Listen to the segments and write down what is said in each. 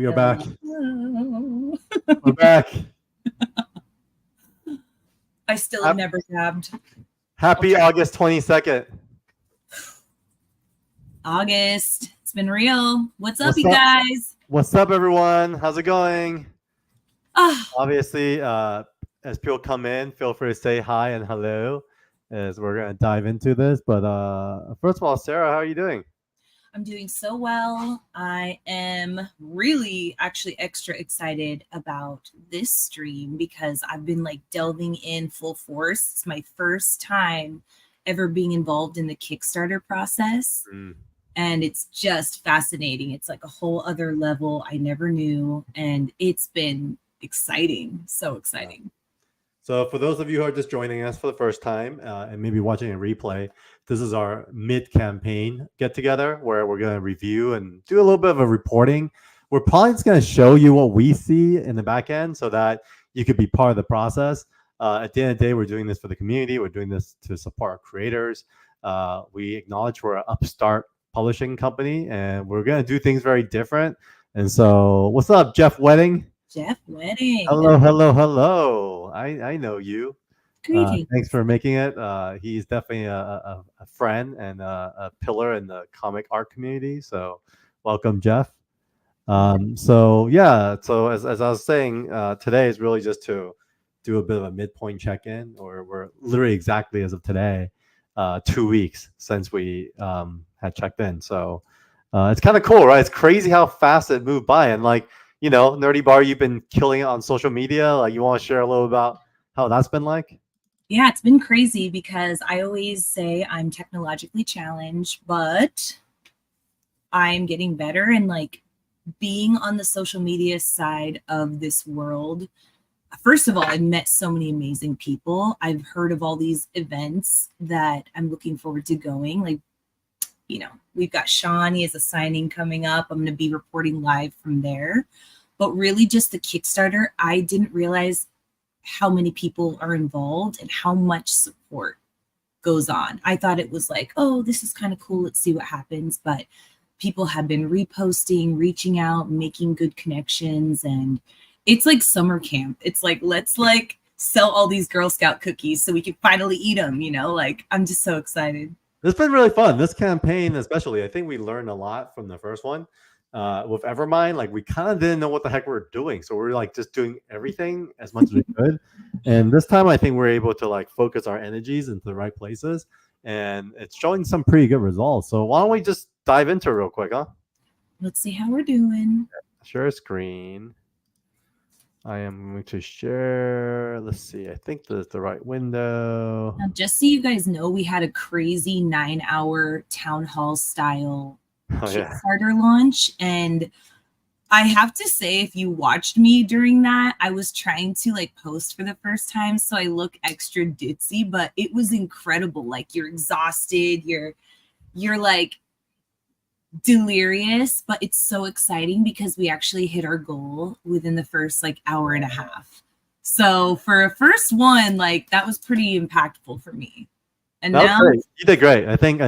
We are back. Hello. We're back. I still have never dabbed. Happy August 22nd. August. It's been real. What's up, you guys? What's up, everyone? How's it going? Ah, Obviously, as people come in, feel free to say hi and hello as we're going to dive into this. But first of all, Sarah, how are you doing? I'm doing so well. I am really actually extra excited about this stream because I've been like delving in full force. It's my first time ever being involved in the Kickstarter process. And it's just fascinating. It's like a whole other level I never knew. And it's been exciting. So exciting. So for those of you who are just joining us for the first time and maybe watching a replay, this is our mid-campaign get-together where we're going to review and do a little bit of a reporting. We're probably just going to show you what we see in the back end so that you could be part of the process. At the end of the day, we're doing this for the community. We're doing this to support our creators. We acknowledge we're an upstart publishing company, and we're going to do things very different. And so what's up, Jeff Wedding? Jeff Wedding. Hello. I know you. Greetings. Thanks for making it. He's definitely a friend and a pillar in the comic art community. So welcome, Jeff. So as I was saying, today is really just to do a bit of a midpoint check-in, or we're literally exactly as of today, 2 weeks since we had checked in. So it's kind of cool, right? It's crazy how fast it moved by. And like, you know, Nerdy Bar, you've been killing it on social media. Like, you want to share a little about how that's been like? Yeah, it's been crazy because I always say I'm technologically challenged, but I'm getting better. And like being on the social media side of this world, first of all, I've met so many amazing people. I've heard of all these events that I'm looking forward to going. Like, you know, we've got Sean, he has a signing coming up. I'm going to be reporting live from there. But really just the Kickstarter, I didn't realize how many people are involved and how much support goes on. I thought it was like, oh, this is kind of cool. Let's see what happens. But people have been reposting, reaching out, making good connections. And it's like summer camp. It's like, let's like sell all these Girl Scout cookies so we can finally eat them. You know, like I'm just so excited. It's been really fun. This campaign, especially, I think we learned a lot from the first one. With Evermind, like we kind of didn't know what the heck we were doing. So we were like just doing everything as much as we could. And this time I think we're able to like focus our energies into the right places. And it's showing some pretty good results. So why don't we just dive into it real quick, huh? Let's see how we're doing. Share screen. I am going to share. Let's see. I think this is the right window. Now, just so you guys know, we had a crazy 9-hour Townhall style Kickstarter launch. And I have to say, if you watched me during that, I was trying to like post for the first time. So I look extra ditzy, but it was incredible. Like you're exhausted. You're like delirious, but it's so exciting because we actually hit our goal within the first like hour and a half. So for a first one, like that was pretty impactful for me. And now you did great. I think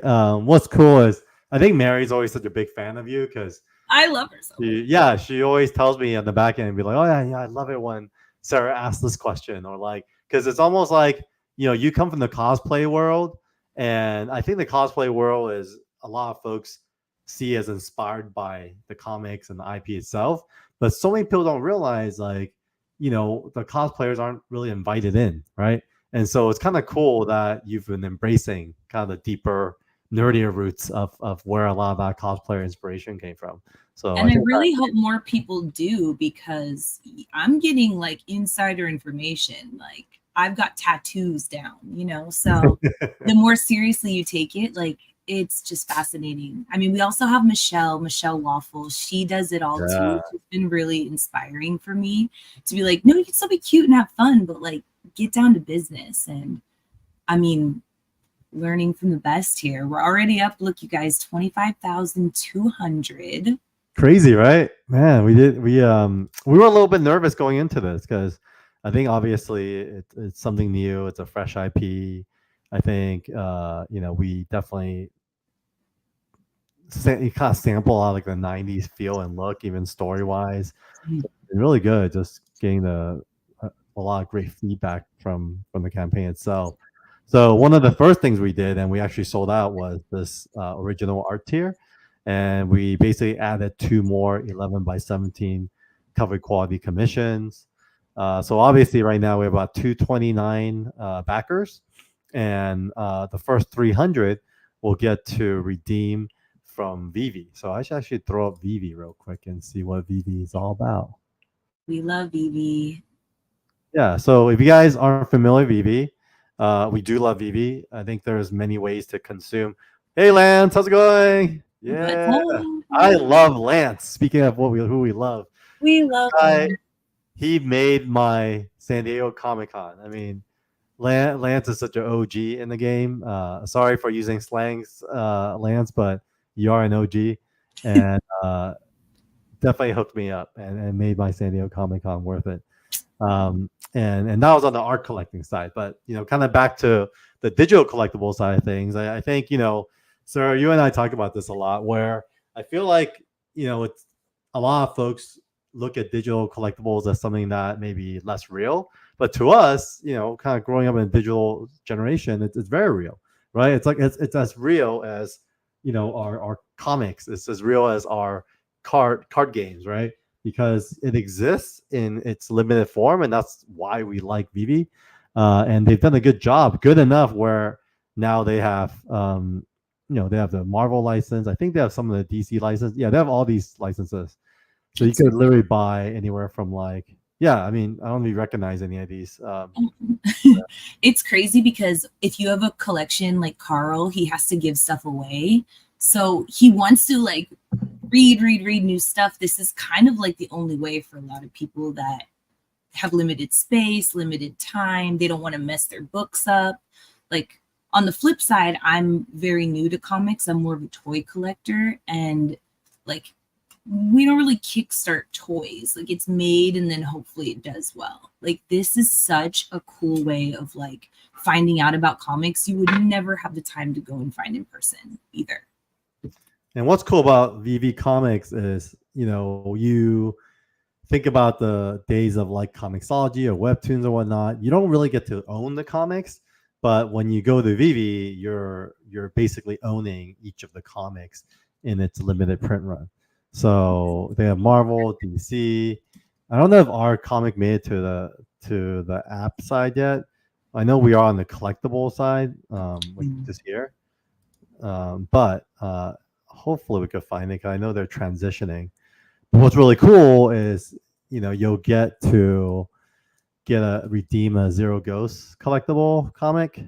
what's cool is I think Mary's always such a big fan of you because I love her so much. She always tells me on the back end and be like, oh yeah, I love it when Sarah asks this question, or like, because it's almost like, you know, you come from the cosplay world, and I think the cosplay world is a lot of folks see as inspired by the comics and the IP itself, but so many people don't realize, like, you know, the cosplayers aren't really invited in, right? And so it's kind of cool that you've been embracing kind of the deeper, nerdier roots of where a lot of that cosplayer inspiration came from. So and I really hope more people do, because I'm getting like insider information. Like I've got tattoos down, you know, so the more seriously you take it, like it's just fascinating. I mean, we also have Michelle Waffle. She does it all too. It's been really inspiring for me to be like, no, you can still be cute and have fun, but like get down to business. And I mean, learning from the best here. We're already up. Look, you guys, 25,200. Crazy, right? Man, we were a little bit nervous going into this because I think obviously it's something new. It's a fresh IP. I think you know, we definitely you kind of sample out like the '90s feel and look, even story wise. Mm. It's really good. Just getting a lot of great feedback from the campaign itself. So one of the first things we did, and we actually sold out, was this original art tier, and we basically added 2 more 11 by 17 cover quality commissions. So obviously, right now we have about 229 backers, and the first 300 will get to redeem from Vivi. So I should actually throw up Vivi real quick and see what Vivi is all about. We love Vivi. Yeah, so if you guys aren't familiar with Vivi, we do love Vivi. I think there's many ways to consume. Hey, Lance, how's it going? What's Yeah, I up? love Lance. Speaking of who we love, We love I, him. he made my San Diego Comic Con. I mean, Lance is such an OG in the game. Sorry for using slangs, Lance, but you are an OG, and definitely hooked me up and made my San Diego Comic Con worth it. And that was on the art collecting side. But kind of back to the digital collectible side of things. I think sir, you and I talk about this a lot. Where I feel like it's a lot of folks look at digital collectibles as something that may be less real, but to us, kind of growing up in a digital generation, it's very real, right? It's like it's as real as our comics. It's as real as our card games, right? Because it exists in its limited form, and that's why we like Vivi. And they've done a good job, good enough where now they have, they have the Marvel license. I think they have some of the DC license. Yeah, they have all these licenses, so you could literally buy anywhere from yeah. I mean, I don't even recognize any of these. It's crazy because if you have a collection like Carl, he has to give stuff away. So he wants to read new stuff. This is kind of like the only way for a lot of people that have limited space, limited time. They don't want to mess their books up. Like on the flip side, I'm very new to comics. I'm more of a toy collector, and we don't really kickstart toys. It's made and then hopefully it does well. This is such a cool way of finding out about comics you would never have the time to go and find in person either. And what's cool about VV Comics is, you think about the days of Comixology or Webtoons or whatnot. You don't really get to own the comics, but when you go to VV, you're basically owning each of the comics in its limited print run. So they have Marvel, DC. I don't know if our comic made it to the app side yet. I know we are on the collectible side this year, but hopefully we could find it. 'Cause I know they're transitioning. But what's really cool is you'll get to redeem a Zero Ghost collectible comic.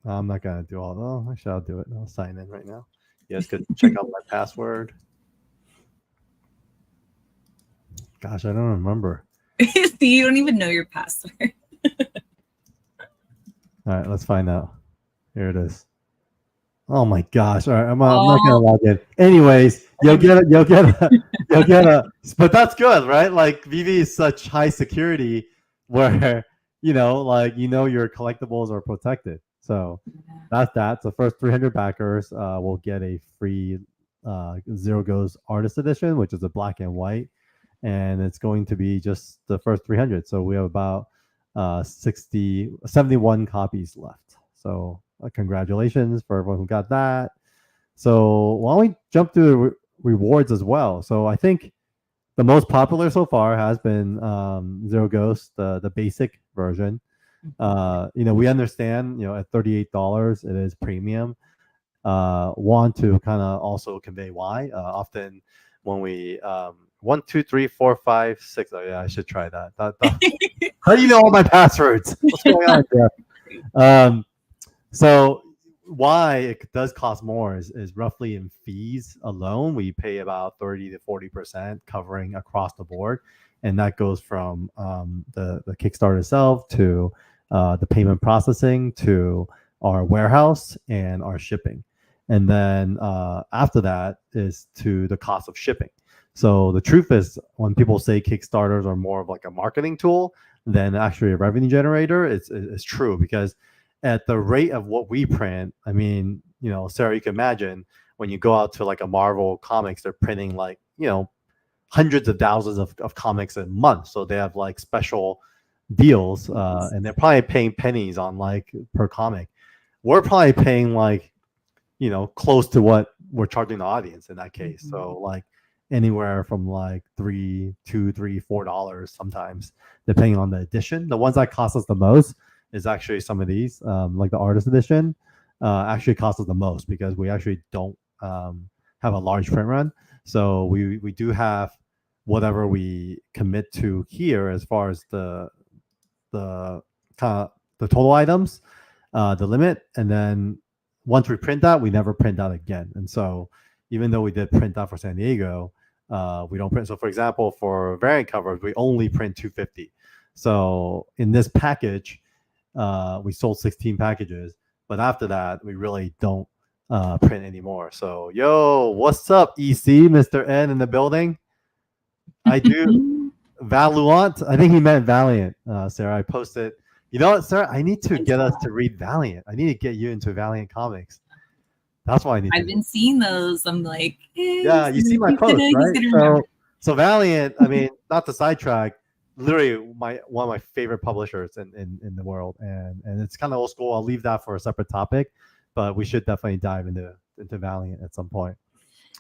I'm not gonna do all though. Actually, I'll do it. I'll sign in right now. You guys could check out my password. Gosh, I don't remember. You don't even know your password. All right, let's find out. Here it is. Oh my gosh! All right, I'm not gonna log in. Anyways, you'll get a. But that's good, right? VV is such high security, where your collectibles are protected. So that's that. So first 300 backers will get a free Zero Ghost Artist Edition, which is a black and white, and it's going to be just the first 300. So we have about 71 copies left. So congratulations for everyone who got that. So why don't we jump to the rewards as well? So I think the most popular so far has been Zero Ghost, the basic version. We understand, at $38 it is premium. Want to kind of also convey why. Often when we 1, 2, 3, 4, 5, 6. Oh yeah, I should try that. How do you know all my passwords? What's going on there? So why it does cost more is roughly in fees alone. We pay about 30 to 40% covering across the board, and that goes from the Kickstarter itself to the payment processing to our warehouse and our shipping, and then after that is to the cost of shipping. So the truth is, when people say Kickstarters are more of a marketing tool than actually a revenue generator, it's true, because at the rate of what we print, I mean, Sarah, you can imagine when you go out to like a Marvel Comics, they're printing like, hundreds of thousands of comics a month. So they have like special deals, and they're probably paying pennies on like per comic. We're probably paying like, close to what we're charging the audience in that case. So like anywhere from like $3, $2, $3, $4 sometimes, depending on the edition. The ones that cost us the most is actually some of these, like the artist edition, actually cost us the most because we actually don't have a large print run. So we do have whatever we commit to here as far as the total items, the limit, and then once we print that, we never print that again. And so even though we did print that for San Diego, we don't print. So for example, for variant covers, we only print 250. So in this package, we sold 16 packages, but after that, we really don't print anymore. So yo, what's up, EC, Mr. N in the building? I do. Valiant. I think he meant Valiant, Sarah. I posted. You know what, Sarah? I need to get us to read Valiant. I need to get you into Valiant comics. That's why I need. I've been seeing those. I'm like, yeah, you see my post, right? So Valiant. I mean, not to sidetrack. Literally, one of my favorite publishers in the world, and it's kind of old school. I'll leave that for a separate topic, but we should definitely dive into Valiant at some point.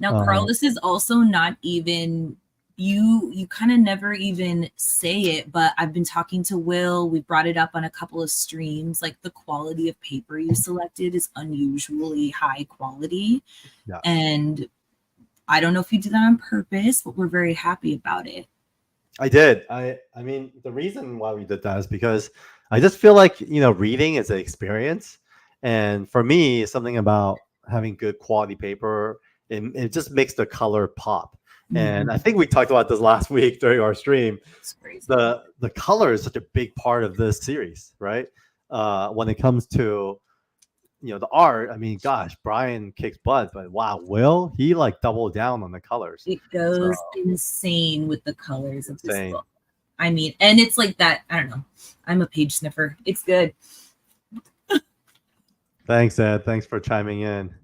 Now, Carl, this is also not even. You kind of never even say it, but I've been talking to Will. We brought it up on a couple of streams. Like the quality of paper you selected is unusually high quality. Yeah. And I don't know if you did that on purpose, but we're very happy about it. I did. I mean, the reason why we did that is because I just feel like, reading is an experience. And for me, something about having good quality paper, it just makes the color pop. And I think we talked about this last week during our stream. The color is such a big part of this series, right? When it comes to the art, I mean, gosh, Brian kicks butt, but wow, Will, he like doubled down on the colors. It goes insane with the colors of this book. I mean, and it's like that. I don't know. I'm a page sniffer. It's good. Thanks, Ed. Thanks for chiming in.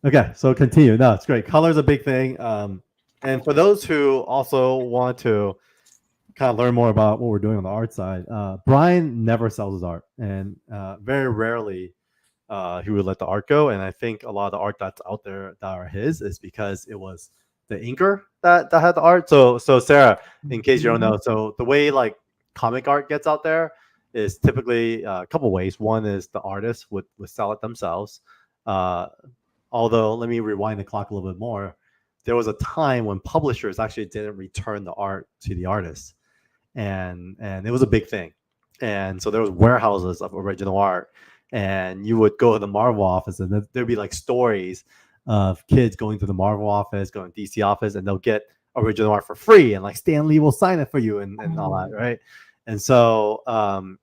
Okay, so continue. No, it's great. Color is a big thing. And for those who also want to kind of learn more about what we're doing on the art side, Brian never sells his art. And very rarely he would let the art go. And I think a lot of the art that's out there that are his is because it was the inker that had the art. So Sarah, in case you don't know, so the way like comic art gets out there is typically a couple ways. One is the artist would sell it themselves. Although, let me rewind the clock a little bit more. There was a time when publishers actually didn't return the art to the artists, and it was a big thing. And so there was warehouses of original art, and you would go to the Marvel office, and there'd be like stories of kids going to the Marvel office, going to DC office, and they'll get original art for free, and like Stan Lee will sign it for you, and all that, right? And so, all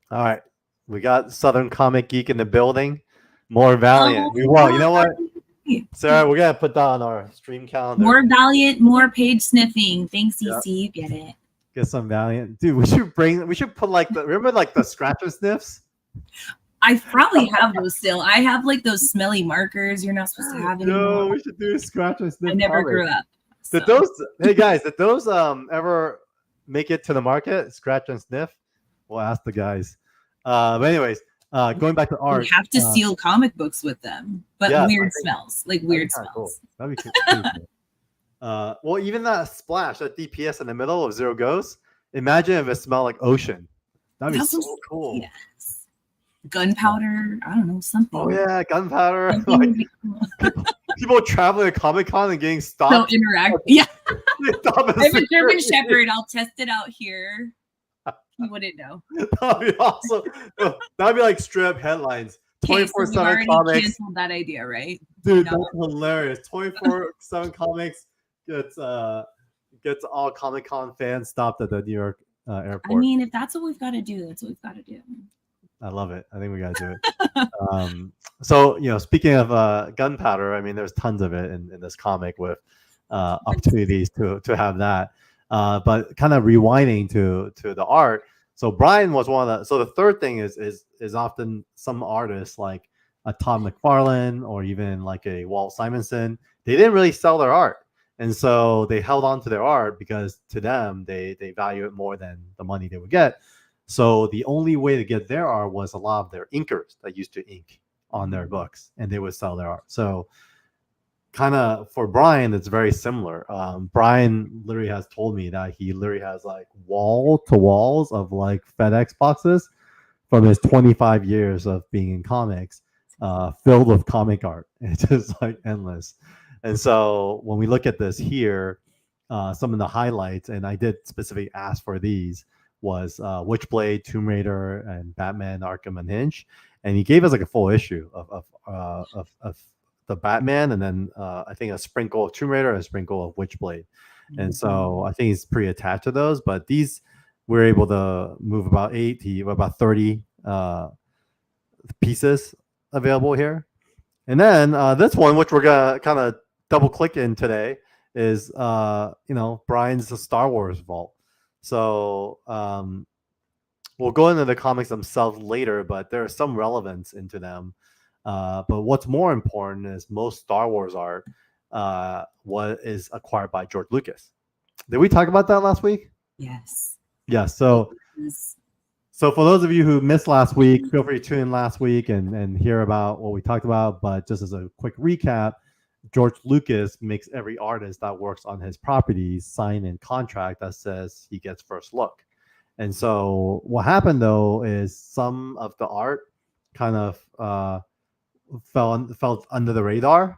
right, we got Southern Comic Geek in the building. More Valiant. Well, you know what, Sarah, we're gonna put that on our stream calendar. More Valiant, more page sniffing. Thanks, CC. You get it. Get some Valiant, dude. We should put like remember like the scratch and sniffs. I probably have those still. I have like those smelly markers you're not supposed to have anymore. No, we should do a scratch and sniff. I never grew up. So. Did those? Hey guys, did those ever make it to the market? Scratch and sniff. We'll ask the guys. But anyways. Going back to art, we have to seal comic books with them, but yeah, weird smells, like weird smells. Cool. That'd be cool. Well, even that splash, that DPS in the middle of Zero Ghosts, imagine if it smelled like ocean. That'd be so cool. Yes. Gunpowder, I don't know, something. Oh yeah, gunpowder. Like, people traveling to Comic-Con and getting stopped. So interact. Yeah. I have a German Shepherd. I'll test it out here. You wouldn't know. That'd be awesome. That'd be like strip headlines. 24/7 comics. Canceled that idea, right? Dude, that's hilarious. 24/7 comics gets all Comic-Con fans stopped at the New York airport. I mean, if that's what we've got to do, that's what we've got to do. I love it. I think we got to do it. So, speaking of gunpowder, I mean, there's tons of it in this comic with opportunities to have that. But kind of rewinding to the art, So Brian was one of the. So the third thing is often some artists like a Todd McFarlane or even like a Walt Simonson. They didn't really sell their art, and so they held on to their art because to them they value it more than the money they would get. So the only way to get their art was a lot of their inkers that used to ink on their books, and they would sell their art. So kind of for Brian, it's very similar. Brian literally has told me that he literally has like wall to walls of like FedEx boxes from his 25 years of being in comics, filled with comic art. It's just like endless. And so when we look at this here, some of the highlights, and I did specifically ask for these, was Witchblade, Tomb Raider, and Batman: Arkham Unhinged. And he gave us like a full issue of the Batman, and then I think a sprinkle of Tomb Raider and a sprinkle of Witchblade. And so I think he's pretty attached to those. But these we're able to move about 30 pieces available here. And then this one, which we're gonna kind of double click in today, is Brian's Star Wars vault. So we'll go into the comics themselves later, but there's some relevance into them. But what's more important is most Star Wars art what is acquired by George Lucas. Did we talk about that last week? Yes. Yeah. So for those of you who missed last week, feel free to tune in last week and hear about what we talked about. But just as a quick recap, George Lucas makes every artist that works on his properties sign a contract that says he gets first look. And so what happened though is some of the art kind of fell under the radar,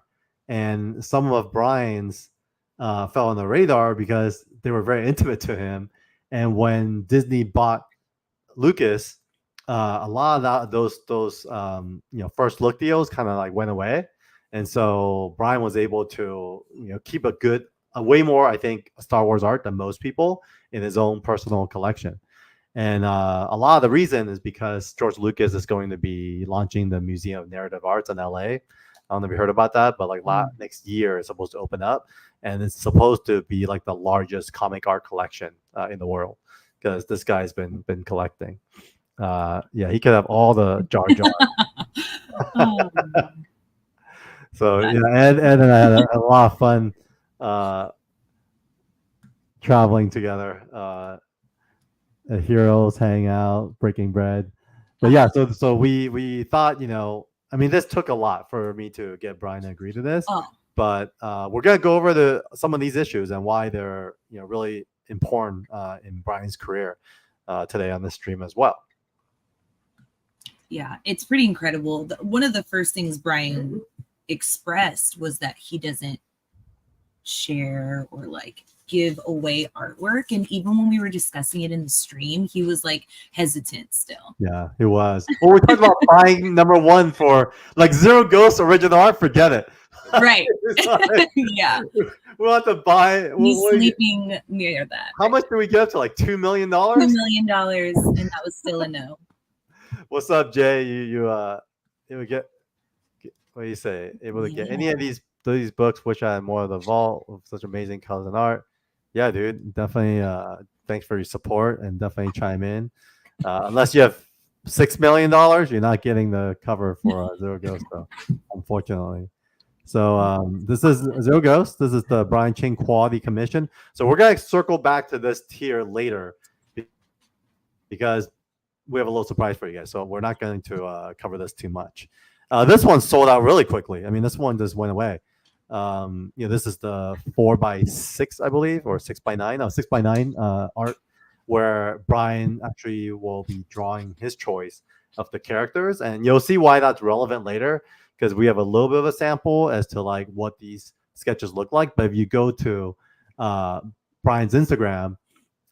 and some of Brian's fell on the radar because they were very intimate to him. And when Disney bought Lucas, a lot of those first look deals kind of like went away, and so Brian was able to keep a way more, I think, Star Wars art than most people in his own personal collection. And a lot of the reason is because George Lucas is going to be launching the Museum of Narrative Arts in LA. I don't know if you heard about that, but like next year it's supposed to open up, and it's supposed to be like the largest comic art collection in the world, because this guy's been collecting. He could have all the Jar Jar. So Ed and I had a lot of fun traveling together. Heroes, hang out, breaking bread. But yeah, so we thought, this took a lot for me to get Brian to agree to this. But we're gonna go over some of these issues and why they're really important in Brian's career today on this stream as well. Yeah, it's pretty incredible. One of the first things Brian expressed was that he doesn't share or like give away artwork, and even when we were discussing it in the stream, he was like hesitant still. Yeah, he was. Well, we talked about buying #1 for like Zero Ghost original art. Forget it. Right. Yeah. We'll have to buy. He's sleeping near that. How much did we get up to? Like $2 million? $2 million, and that was still a no. What's up, Jay? You would get what do you say? Able to get any of these books, which I had more of the vault of such amazing colors and art. Yeah, dude, definitely. Thanks for your support, and definitely chime in. Unless you have $6 million, you're not getting the cover for Zero Ghost, though, unfortunately. So this is Zero Ghost. This is the Brian Ching Quality Commission. So we're gonna circle back to this tier later because we have a little surprise for you guys. So we're not going to cover this too much. This one sold out really quickly. I mean, this one just went away. This is the 4x6, I believe, or 6x9. No, 6x9 art, where Brian actually will be drawing his choice of the characters, and you'll see why that's relevant later, because we have a little bit of a sample as to like what these sketches look like. But if you go to Brian's Instagram,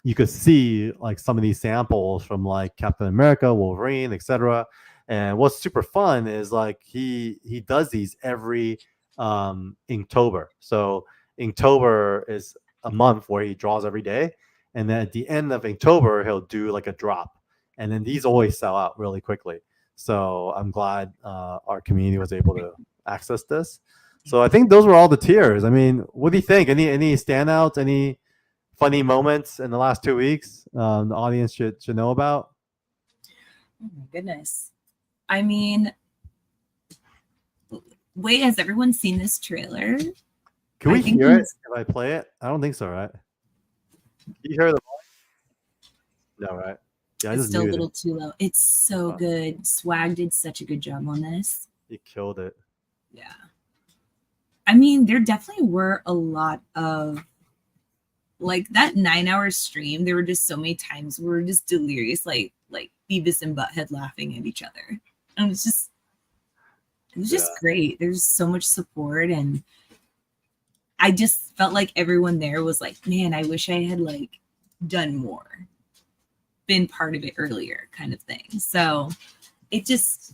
you could see like some of these samples from like Captain America, Wolverine, etc. And what's super fun is like he does these every Inktober. So Inktober is a month where he draws every day, and then at the end of Inktober he'll do like a drop, and then these always sell out really quickly. So I'm glad our community was able to access this. So I think those were all the tiers. I mean, what do you think? Any standouts? Any funny moments in the last 2 weeks the audience should know about? Oh my goodness. I mean, wait, has everyone seen this trailer? Can we I think hear it he's- if I play it? I don't think so, right? Can you hear the voice? No, right? Yeah, I It's just still a muted little it. too low. It's so Oh. good. Swag did such a good job on this. He killed it. Yeah. I mean, there definitely were a lot of like that 9-hour stream. There were just so many times we were just delirious, like Beavis and Butthead laughing at each other. And it was just great. There's so much support, and I just felt like everyone there was like, man, I wish I had like done more, been part of it earlier, kind of thing. So it's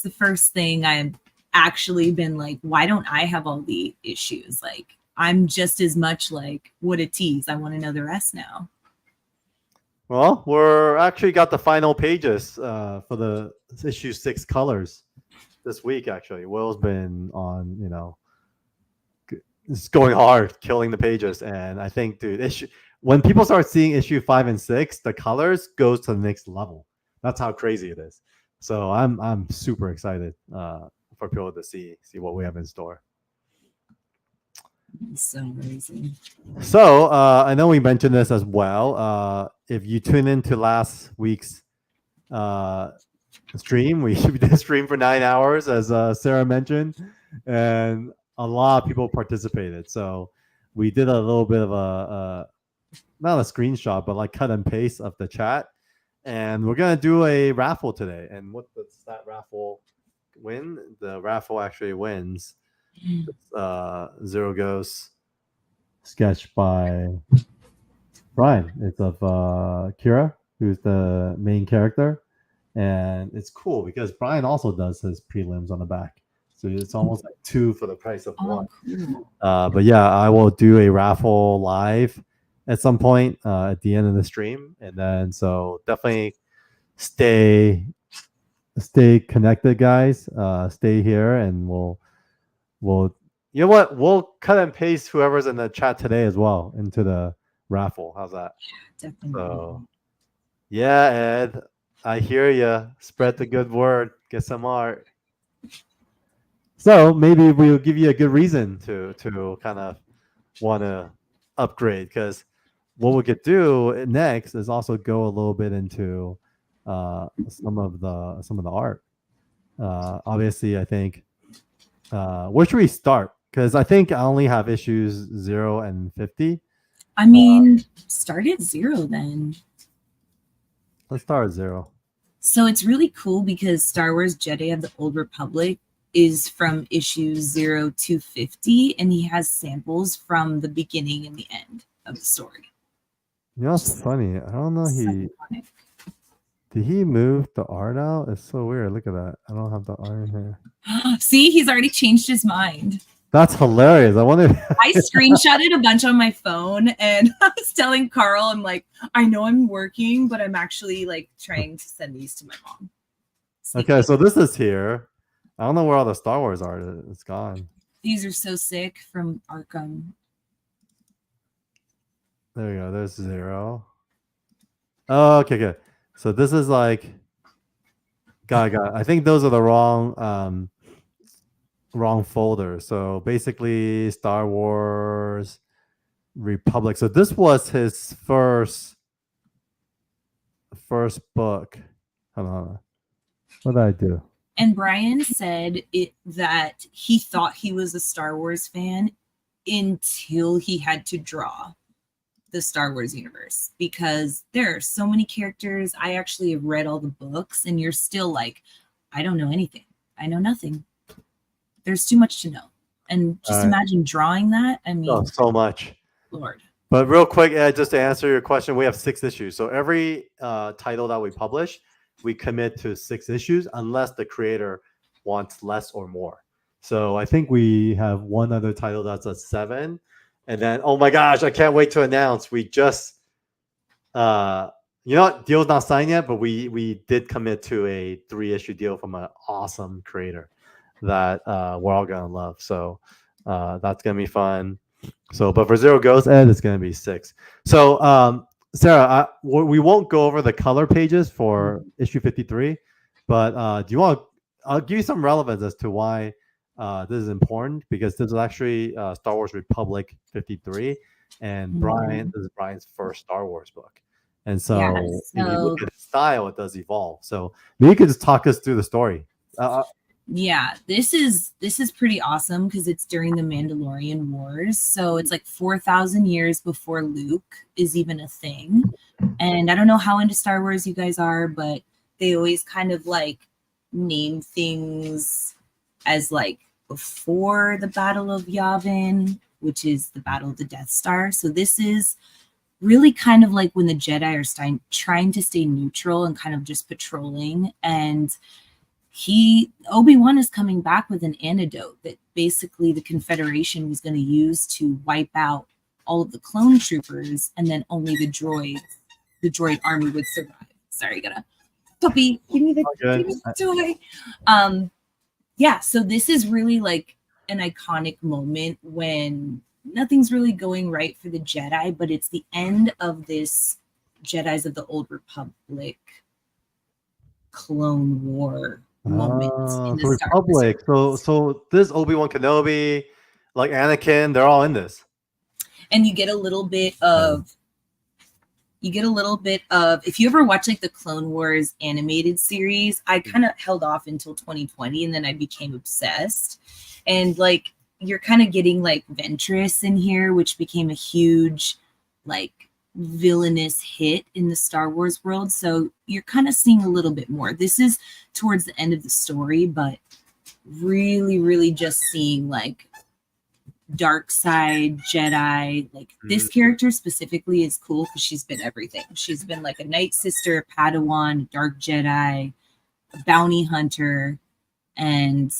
the first thing I've actually been like, why don't I have all the issues? Like, I'm just as much like, what a tease. I want to know the rest now. Well, we're actually got the final pages for the issue 6 colors this week. Actually, Will's been on, it's going hard, killing the pages, and I think, dude, when people start seeing issue 5 and 6, the colors goes to the next level. That's how crazy it is. So I'm super excited for people to see what we have in store. It's so amazing. So I know we mentioned this as well. If you tune into last week's stream, we did a stream for 9 hours, as Sarah mentioned, and a lot of people participated. So we did a little bit of a not a screenshot, but like cut and paste of the chat, and we're gonna do a raffle today. And what does that raffle win? The raffle actually wins Zero Ghosts sketch by Brian. It's of Kira, who's the main character, and it's cool because Brian also does his prelims on the back, so it's almost like 2 for the price of 1. Cool. But yeah, I will do a raffle live at some point at the end of the stream, and then so definitely stay connected, guys. Stay here, and we'll you know what? We'll cut and paste whoever's in the chat today as well into the raffle. How's that? Definitely. So, yeah, Ed, I hear you. Spread the good word. Get some art. So maybe we'll give you a good reason to kind of want to upgrade, because what we could do next is also go a little bit into some of the art. Obviously, I think where should we start? Because I think I only have issues 0 and 50. I mean, start at 0 then. Let's start at 0. So it's really cool because Star Wars Jedi of the Old Republic is from issues 0 to 50, and he has samples from the beginning and the end of the story. You know what's funny? I don't know. Iconic. Did he move the art out? It's so weird. Look at that. I don't have the art in here. See, he's already changed his mind. That's hilarious. I wonder. I screenshotted a bunch on my phone, and I was telling Carl, I'm like, I know I'm working, but I'm actually like trying to send these to my mom. Okay, so this is here. I don't know where all the Star Wars art is. It's gone. These are so sick from Arkham. There we go. There's 0. Oh, okay, good. So this is like, got it. I think those are the wrong folder. So basically, Star Wars Republic. So this was his first book. Hold on. What did I do? And Brian said that he thought he was a Star Wars fan until he had to draw the Star Wars universe, because there are so many characters. I actually have read all the books, and you're still like, I don't know anything. I know nothing. There's too much to know. And just imagine drawing that. I mean, so much. Lord. But real quick, Ed, just to answer your question, we have 6 issues. So every title that we publish, we commit to 6 issues unless the creator wants less or more. So I think we have one other title that's a 7. And then, oh my gosh, I can't wait to announce. We just, deal's not signed yet, but we did commit to a 3-issue deal from an awesome creator that we're all going to love. So that's going to be fun. So, but for Zero Ghost Ed, it's going to be 6. So, Sarah, we won't go over the color pages for issue 53, but do you want? I'll give you some relevance as to why this is important, because this is actually Star Wars Republic 53, and this is Brian's first Star Wars book, and so if you look at his style, it does evolve. So maybe you could just talk us through the story. Yeah, this is pretty awesome because it's during the Mandalorian Wars. So it's like 4,000 years before Luke is even a thing. And I don't know how into Star Wars you guys are, but they always kind of like name things as like before the Battle of Yavin, which is the Battle of the Death Star. So this is really kind of like when the Jedi are trying to stay neutral and kind of just patrolling. And Obi-Wan is coming back with an antidote that basically the Confederation was going to use to wipe out all of the clone troopers, and then only the droid army would survive. Sorry, gotta puppy, give me the toy. Yeah, so this is really like an iconic moment when nothing's really going right for the Jedi, but it's the end of this Jedis of the Old Republic Clone War moment in the Republic. So this Obi-Wan Kenobi, like Anakin, they're all in this. And you get a little bit of if you ever watch like the Clone Wars animated series, I kind of held off until 2020 and then I became obsessed. And like you're kind of getting like Ventress in here, which became a huge like villainous hit in the Star Wars world. So you're kind of seeing a little bit more. This is towards the end of the story, but really, really just seeing like dark side Jedi. Like this character specifically is cool because she's been everything. She's been like a Night Sister, Padawan, Dark Jedi, a bounty hunter, and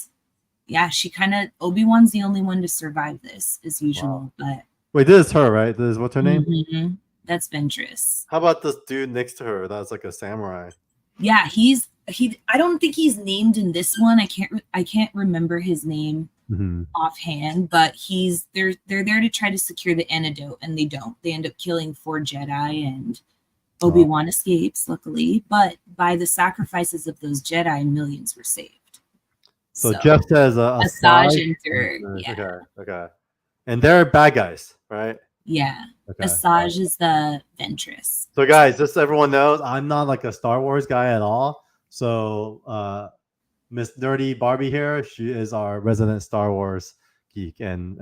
yeah, she kind of Obi-Wan's the only one to survive this as usual. Wow. But wait, this is her, right? This is what's her name? Mm-hmm. That's Ventress. How about this dude next to her? That's like a samurai. Yeah, I don't think he's named in this one. I can't remember his name offhand, but they're there to try to secure the antidote, and they don't. They end up killing 4 Jedi, and Obi-Wan escapes, luckily. But by the sacrifices of those Jedi, millions were saved. So Jeff says Asajj entered. Yeah. Okay. And they're bad guys, right? Yeah. Okay. Asajj is the Ventress. So guys, just so everyone knows, I'm not like a Star Wars guy at all. So Miss Nerdy Barbie here, she is our resident Star Wars geek and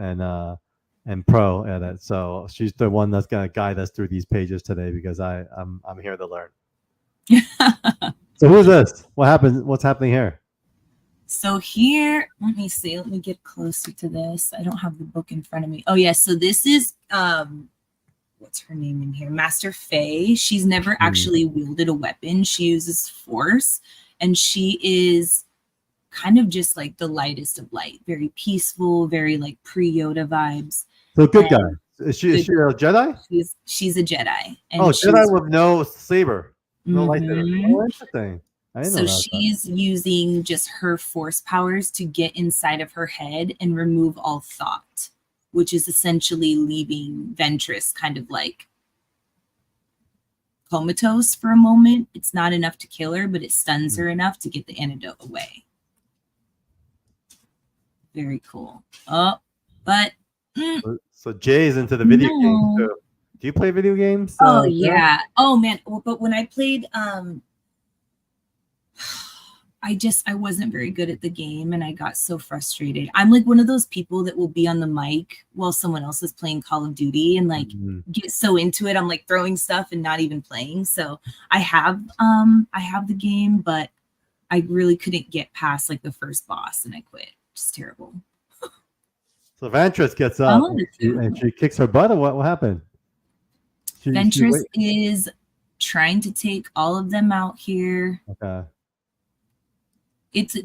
pro at it. So she's the one that's gonna guide us through these pages today because I'm here to learn. So who's this? What happened? What's happening here? So here, let me see. Let me get closer to this. I don't have the book in front of me. Oh, yeah. So this is, what's her name in here? Master Faye. She's never actually wielded a weapon. She uses force. And she is kind of just like the lightest of light. Very peaceful, very like pre-Yoda vibes. So good guy. Is she a Jedi? She's a Jedi. And Jedi with no saber. No lightsaber. Oh, interesting. So she's using just her force powers to get inside of her head and remove all thought, which is essentially leaving Ventress kind of like comatose for a moment. It's not enough to kill her, but it stuns her enough to get the antidote away. Very cool. Oh, but so Jay's into the video games too. Do you play video games? Oh yeah. Oh man. But when I played I wasn't very good at the game and I got so frustrated. I'm like one of those people that will be on the mic while someone else is playing Call of Duty and like get so into it. I'm like throwing stuff and not even playing. So I have the game, but I really couldn't get past like the first boss and I quit. It's terrible. So Ventress gets up and she kicks her butt, or what happened? Ventress is trying to take all of them out here. Okay.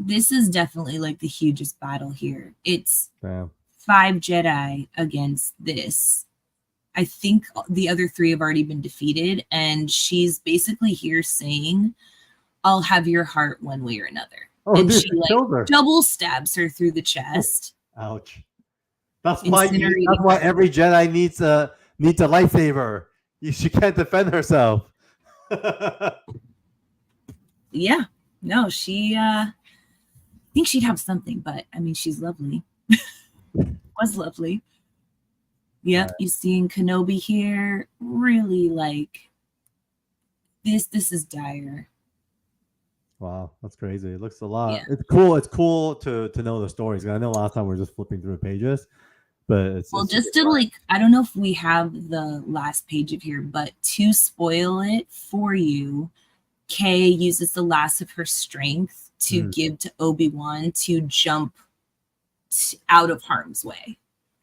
This is definitely like the hugest battle here. It's 5 Jedi against this. I think the other 3 have already been defeated, and she's basically here saying, "I'll have your heart one way or another." And she like double stabs her through the chest. Ouch. That's incinerating why her. every Jedi needs a lightsaber. She can't defend herself. Yeah, no, she I think she'd have something, but I mean, she's lovely. Was lovely. Yep, Right. you seeing Kenobi here, really like this is dire. Wow, that's crazy. It looks a lot. Yeah. It's cool. It's cool to know the stories. I know last time we were just flipping through the pages, but Well, it's super just to fun. like, I don't know if we have the last page of here, but to spoil it for you, Kay uses the last of her strength to Mm. give to Obi-Wan to jump out of harm's way.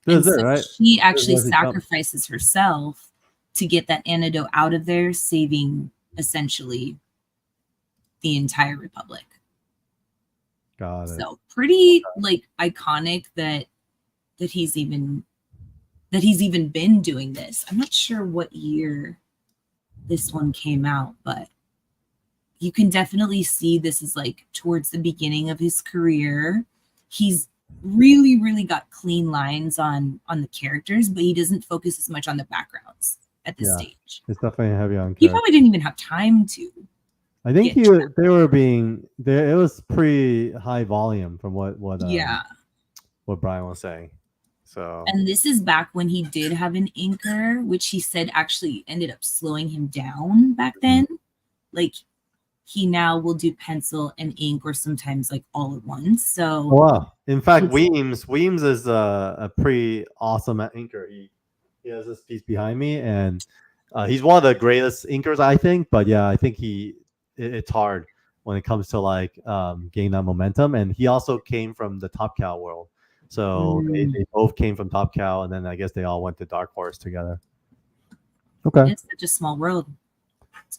This And is it, so right? she This is actually where she jumps. sacrifices herself to get that antidote out of there, saving essentially the entire Republic. Got it. So pretty like iconic that he's even been doing this. I'm not sure what year this one came out, but you can definitely see this is like towards the beginning of his career. He's really got clean lines on the characters, but he doesn't focus as much on the backgrounds at this Yeah, stage. it's definitely heavy on He character. probably didn't even have time to. I think get to that. they were being there. It was pretty high volume from what Yeah. what Brian was saying. So And this is back when he did have an inker, which he said actually ended up slowing him down back then. Like he now will do pencil and ink or sometimes like all at once. So wow. In fact, Weems is a pretty awesome inker. He has this piece behind me, and he's one of the greatest inkers, I think. But yeah, I think it's hard when it comes to like getting that momentum. And he also came from the Top Cow world, so they both came from Top Cow, and then I guess they all went to Dark Horse together. Okay, it's such a small world.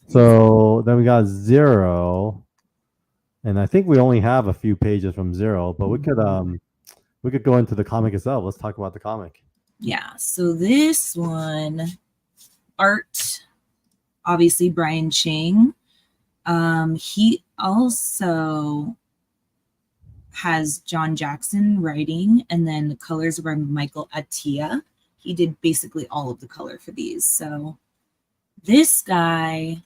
so then we got Zero, and I think we only have a few pages from Zero, but we could go into the comic itself. Let's talk about the comic. Yeah. So this one, art, obviously Brian Ching. He also has John Jackson writing, and then the colors are by Michael Attia. He did basically all of the color for these. So this guy,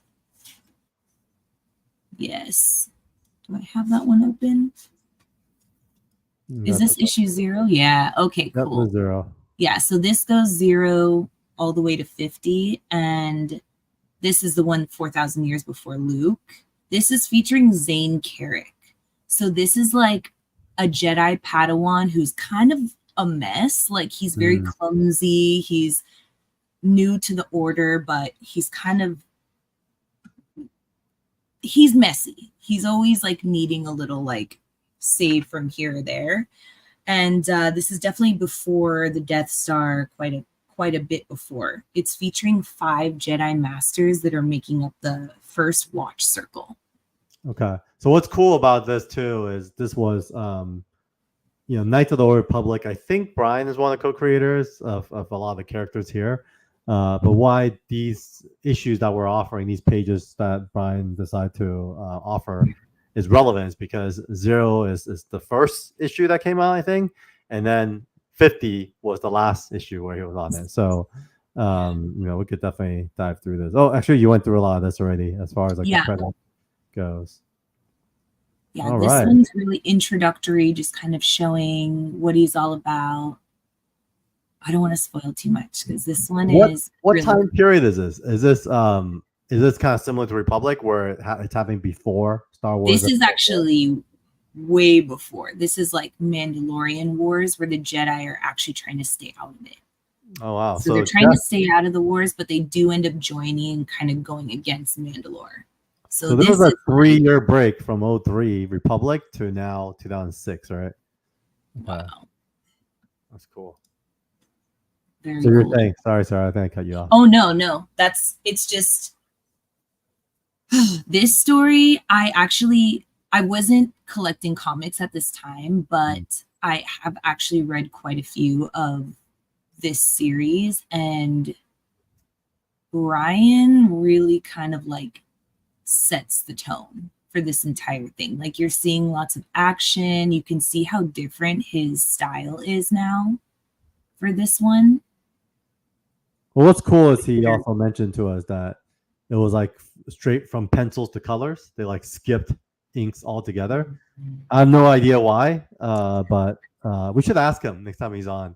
yes. Do I have that one open? Is this issue 0? Yeah. Okay, cool. Yep, 0. Yeah, so this goes 0 all the way to 50, and this is the one 4,000 years before Luke. This is featuring Zane Carrick. So this is like a Jedi Padawan who's kind of a mess. Like he's very clumsy. He's new to the order, but he's messy. He's always like needing a little like save from here or there. And this is definitely before the Death Star, quite a bit before. It's featuring 5 Jedi Masters that are making up the first Watch Circle. Okay. So what's cool about this too is this was Knights of the Old Republic. I think Brian is one of the co-creators of a lot of the characters here. But why these issues that we're offering, these pages that Brian decided to offer is relevant is because 0 is the first issue that came out, I think, and then 50 was the last issue where he was on it. So we could definitely dive through this. Oh, actually, you went through a lot of this already as far as like the credit goes. Yeah, all this one's really introductory, just kind of showing what he's all about. I don't want to spoil too much because this one is what really time period is this? Is this kind of similar to Republic where it's happening before Star Wars? This is actually way before. This is like Mandalorian Wars where the Jedi are actually trying to stay out of it. Oh wow! So they're trying to stay out of the wars, but they do end up joining and kind of going against Mandalore. So this is a 3-year break from 03 Republic to now 2006, right? Wow, that's cool. Very so you're cool. saying, sorry, I think I cut you off. Oh no, it's just this story. I wasn't collecting comics at this time, but I have actually read quite a few of this series, and Brian really kind of like sets the tone for this entire thing. Like you're seeing lots of action. You can see how different his style is now. for this one. Well, what's cool is he also mentioned to us that it was like straight from pencils to colors. They like skipped inks altogether. I have no idea why, but we should ask him next time he's on.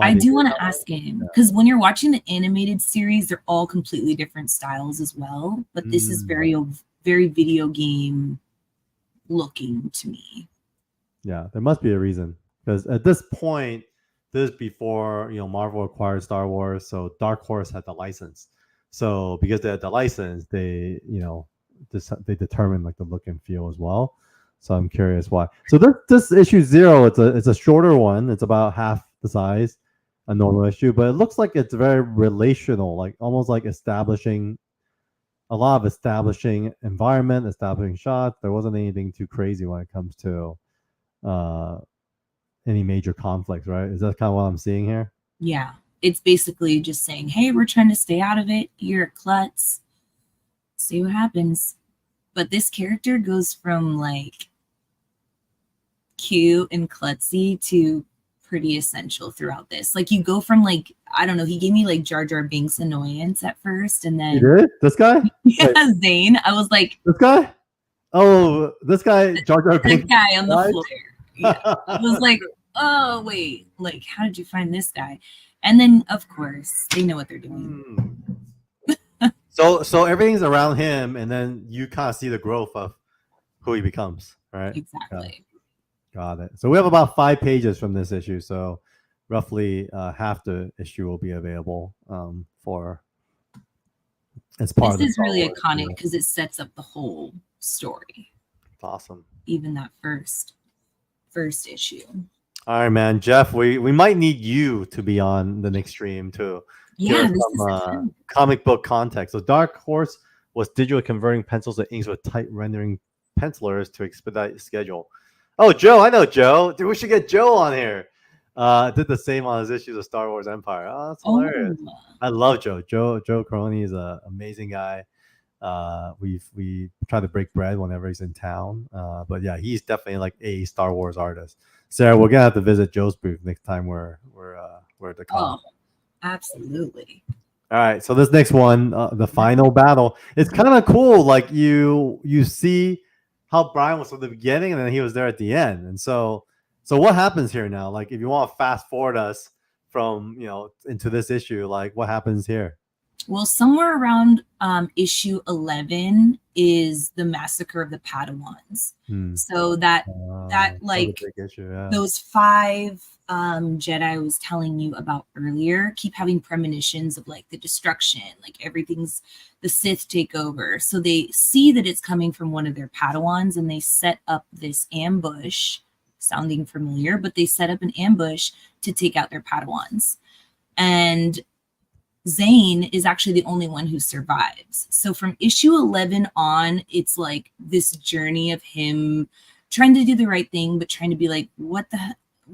I do want to ask him because when you're watching the animated series, they're all completely different styles as well. But this is very video game looking to me. Yeah, there must be a reason because at this point, this is before Marvel acquired Star Wars, so Dark Horse had the license. So because they had the license, they they determined like the look and feel as well. So I'm curious why. So this issue 0, it's a shorter one. It's about half the size, a normal issue, but it looks like it's very relational, like almost like establishing environment, establishing shots. There wasn't anything too crazy when it comes to any major conflicts, right? Is that kind of what I'm seeing here? Yeah. It's basically just saying, hey, we're trying to stay out of it. You're a klutz. See what happens. But this character goes from like cute and klutzy to pretty essential throughout this. Like you go from like, I don't know, he gave me like Jar Jar Binks annoyance at first, and then he did? This guy? Yeah, wait. Zane. I was like, this guy? Oh, this guy, Jar Jar Binks. The guy on the floor. Yeah. I was like, oh wait, like how did you find this guy? And then of course they know what they're doing. So everything's around him, and then you kind of see the growth of who he becomes, right? Exactly. Got it. So we have about 5 pages from this issue, so roughly half the issue will be available for as part of this is really iconic because it sets up the whole story. It's awesome. Even that first issue. All right, man. Jeff, we might need you to be on the next stream too. Yeah, this is comic book context. So Dark Horse was digitally converting pencils to inks with tight rendering pencilers to expedite the schedule. Oh, Joe, I know Joe. Dude, we should get Joe on here. Did the same on his issues of Star Wars Empire. Oh, that's hilarious. I love Joe. Joe Caroni is an amazing guy. We try to break bread whenever he's in town. But yeah, he's definitely like a Star Wars artist. Sarah, we're gonna have to visit Joe's booth next time we're at the con. Oh, absolutely. All right, so this next one, the final battle, it's kind of cool. Like you see how Brian was from the beginning, and then he was there at the end. And so what happens here now? Like, if you want to fast forward us from into this issue, like what happens here? Well, somewhere around issue 11 is the massacre of the Padawans. So that like issue, yeah. Those 5 Jedi I was telling you about earlier keep having premonitions of like the destruction, like everything's the Sith take over. So they see that it's coming from one of their Padawans, and they set up this ambush, sounding familiar, but they set up an ambush to take out their Padawans. And Zane is actually the only one who survives. So from issue 11 on, it's like this journey of him trying to do the right thing, but trying to be like, what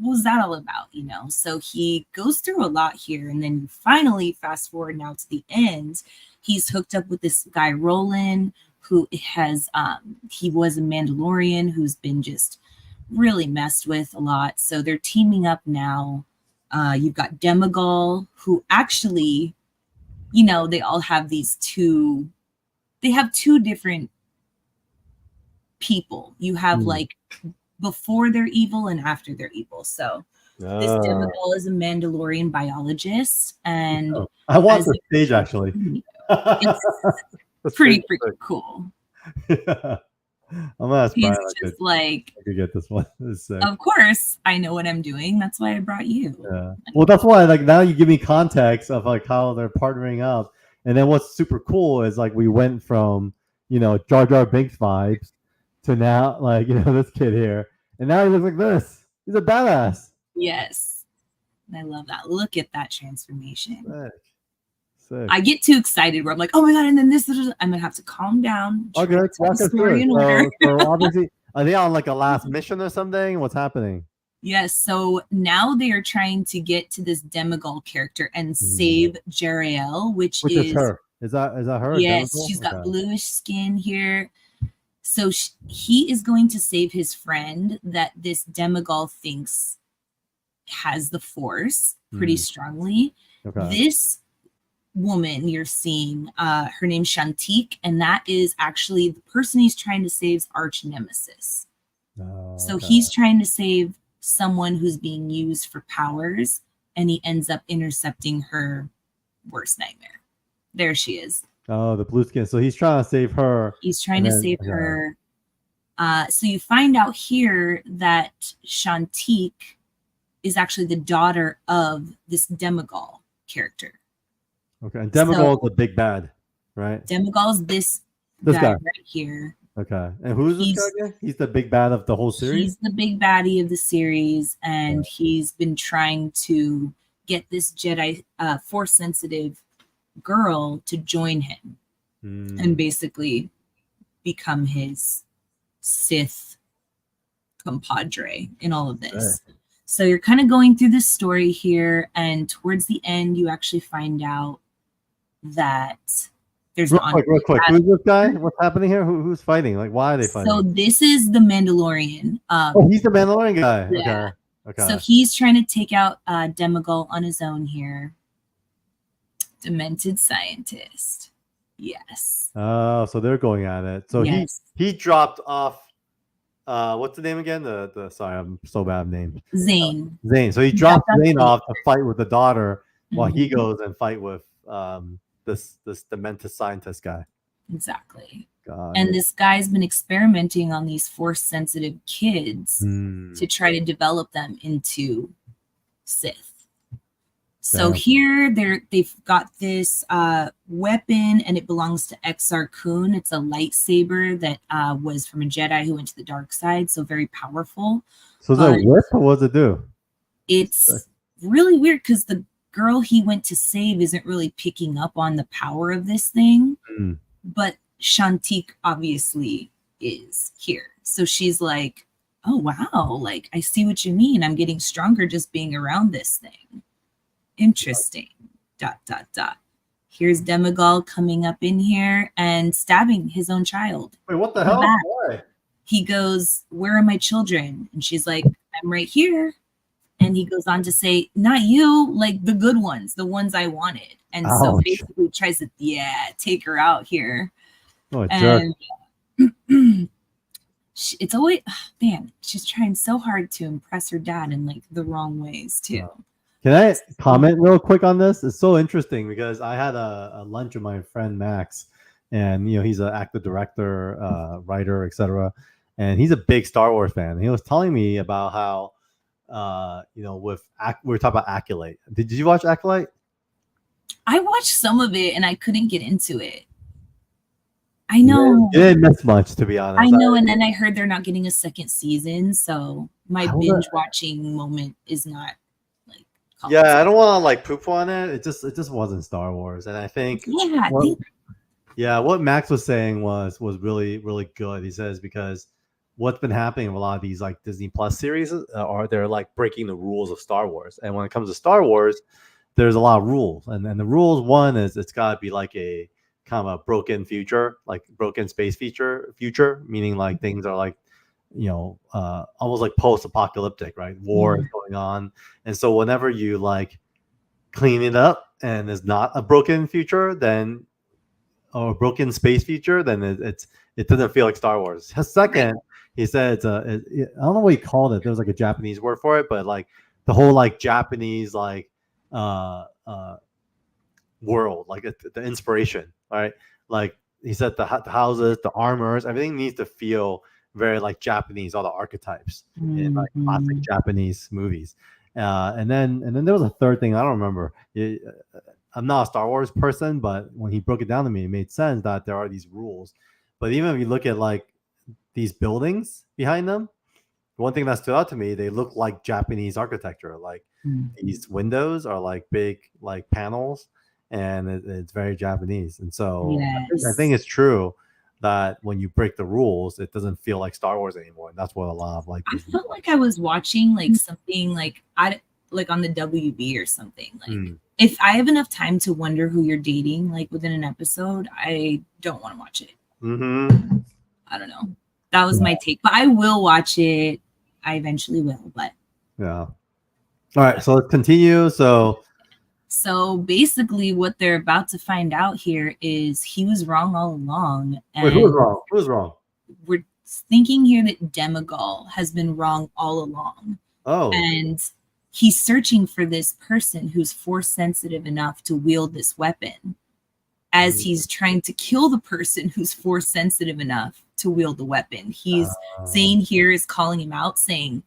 was that all about? So he goes through a lot here. And then finally, fast forward now to the end, he's hooked up with this guy, Roland, who has, he was a Mandalorian who's been just really messed with a lot. So they're teaming up now. You've got Demogol, who actually, they all have they have 2 different people. You have like before they're evil and after they're evil. So this Demogol is a Mandalorian biologist, and I want the stage actually. It's pretty freaking cool. Yeah. I'm gonna ask Brian. He's just like, I could get this one. Of course, I know what I'm doing. That's why I brought you. Yeah. Well, that's why. Like now, you give me context of like how they're partnering up, and then what's super cool is like we went from Jar Jar Binks vibes to now like this kid here, and now he looks like this. He's a badass. Yes, I love that. Look at that transformation. Sick. I get too excited where I'm like, oh my god, and then this. I'm gonna have to calm down. Okay, let's walk us through it. So obviously, are they on like a last mission or something? What's happening? Yes, so now they are trying to get to this Demogol character and save Jeriel, which is her. Is that her? Yes, she's got bluish skin here. So he is going to save his friend that this Demogol thinks has the Force pretty strongly. Okay. This woman you're seeing, her name's Shantique, and that is actually the person he's trying to save's arch nemesis. So he's trying to save someone who's being used for powers, and he ends up intercepting her worst nightmare. There she is. Oh, the blue skin. So he's trying to save her. He's trying to save her. So you find out here that Shantique is actually the daughter of this Demigol character. Okay, and Demigol is the big bad, right? Demigol is this guy right here. Okay, and who's this guy again? He's the big bad of the whole series? He's the big baddie of the series, and he's been trying to get this Jedi Force-sensitive girl to join him and basically become his Sith compadre in all of this. So you're kind of going through this story here, and towards the end, you actually find out that there's real quick. Who's this guy? What's happening here? Who's fighting? Like, why are they fighting? So this is the Mandalorian. He's the Mandalorian guy. Yeah. Okay. So he's trying to take out Demigol on his own here. Demented scientist. Yes. Oh, so they're going at it. So he dropped off. What's the name again? The sorry, I'm so bad at names. Zane. So he dropped Zane off to fight with the daughter while he goes and fight with this demented scientist guy. Exactly. And this guy's been experimenting on these Force-sensitive kids to try to develop them into Sith. So here they've got this weapon, and it belongs to Exar Kun. It's a lightsaber that was from a Jedi who went to the dark side, so very powerful. So is it a whip, or what does it do? It's really weird because the girl he went to save isn't really picking up on the power of this thing, but Shantique obviously is here. So she's like, oh, wow, like, I see what you mean. I'm getting stronger just being around this thing. Interesting. ... Here's Demigol coming up in here and stabbing his own child. Wait, what the hell? Why? He goes, where are my children? And she's like, I'm right here. And he goes on to say, not you, like the good ones, the ones I wanted. And so basically tries to, take her out here. Oh, jerk. It's always, man, she's trying so hard to impress her dad in like the wrong ways too. Can I comment real quick on this? It's so interesting because I had a lunch with my friend Max, and he's an actor, director, writer, etc. And he's a big Star Wars fan. He was telling me about how, we were talking about Acolyte. Did you watch Acolyte? I watched some of it and I couldn't get into it. I know. You didn't miss much, to be honest. I know, and then I heard they're not getting a second season, so my binge watching moment is not like. Yeah, I don't want to like poop on it. It just wasn't Star Wars, and I think. What Max was saying was really really good. He says because what's been happening with a lot of these like Disney Plus series are they're like breaking the rules of Star Wars, and when it comes to Star Wars, there's a lot of rules, and the rules one is it's got to be like a kind of a broken future, like broken space future, meaning like things are like, almost like post-apocalyptic, right? War is going on. And so whenever you like clean it up and it's not a broken future, then, or a broken space future, then it doesn't feel like Star Wars. Second, he said, I don't know what he called it. There's like a Japanese word for it, but like the whole like Japanese, like, world, like the inspiration, right? Like he said, the houses, the armors, everything needs to feel very like Japanese, all the archetypes in like classic Japanese movies. And then there was a third thing I don't remember. I'm not a Star Wars person, but when he broke it down to me, it made sense that there are these rules. But even if you look at like these buildings behind them, one thing that stood out to me, they look like Japanese architecture. Like these windows are like big like panels, and it's very Japanese. And so I think it's true that when you break the rules, it doesn't feel like Star Wars anymore. And that's what a lot of like. I felt like I was watching like something like on the WB or something. Like if I have enough time to wonder who you're dating, like within an episode, I don't want to watch it. I don't know. That was my take, but I will watch it. I eventually will, but yeah. All right, so let's continue. So basically, what they're about to find out here is he was wrong all along. Wait, who was And wrong? Who was wrong? we're thinking here that Demagal has been wrong all along. Oh. And he's searching for this person who's force sensitive enough to wield this weapon, as he's trying to kill the person who's force sensitive enough to wield the weapon. He's saying here is calling him out, saying,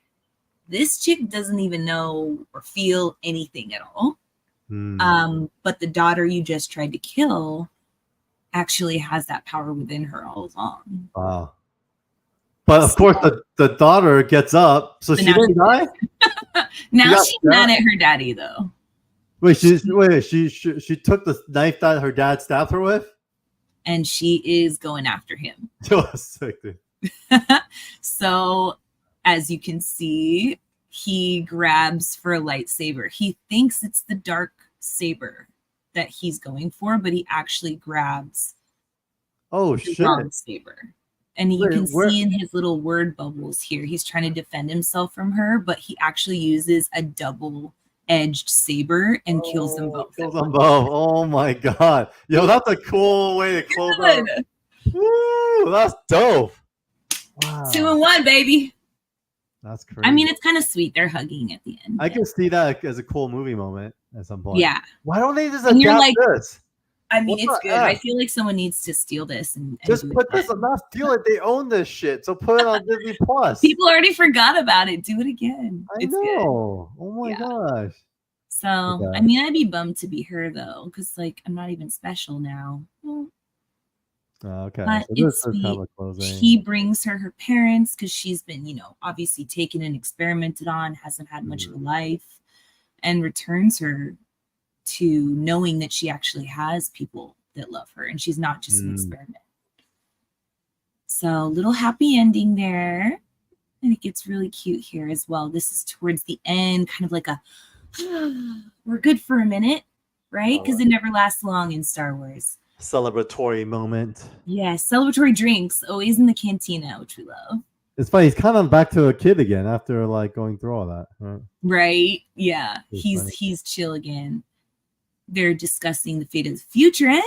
this chick doesn't even know or feel anything at all. But the daughter you just tried to kill actually has that power within her all along. Wow. But of course, the daughter gets up, so she didn't die. Now she's mad at her daddy, though. Wait, she took the knife that her dad stabbed her with, and she is going after him. Sick, dude. So, as you can see, he grabs for a lightsaber. He thinks it's the dark saber that he's going for, but he actually grabs the wrong saber. And you can see in his little word bubbles here, he's trying to defend himself from her, but he actually uses a double-edged saber and kills them both. Oh my god. Yo, that's a cool way to close out. Woo, that's dope. Wow. 2 in 1, baby. That's crazy. I mean, it's kind of sweet. They're hugging at the end. I can see that as a cool movie moment at some point. Yeah. Why don't they just adapt this? I mean, it's good. I feel like someone needs to steal this and just put this. Not steal it. They own this shit, so put it on Disney Plus. People already forgot about it. Do it again. I know. Good. Oh my gosh. So I mean, I'd be bummed to be her though, because like I'm not even special now. Okay. But so it's sweet. He brings her parents because she's been, obviously taken and experimented on, hasn't had much of a life, and returns her to knowing that she actually has people that love her and she's not just an experiment. So little happy ending there. I think it's really cute here as well. This is towards the end, kind of like a we're good for a minute, right? Because it never lasts long in Star Wars. Celebratory moment. Yeah, celebratory drinks, always in the cantina, which we love. It's funny, he's kind of back to a kid again after like going through all that. Right? Yeah. He's chill again. They're discussing the fate of the future and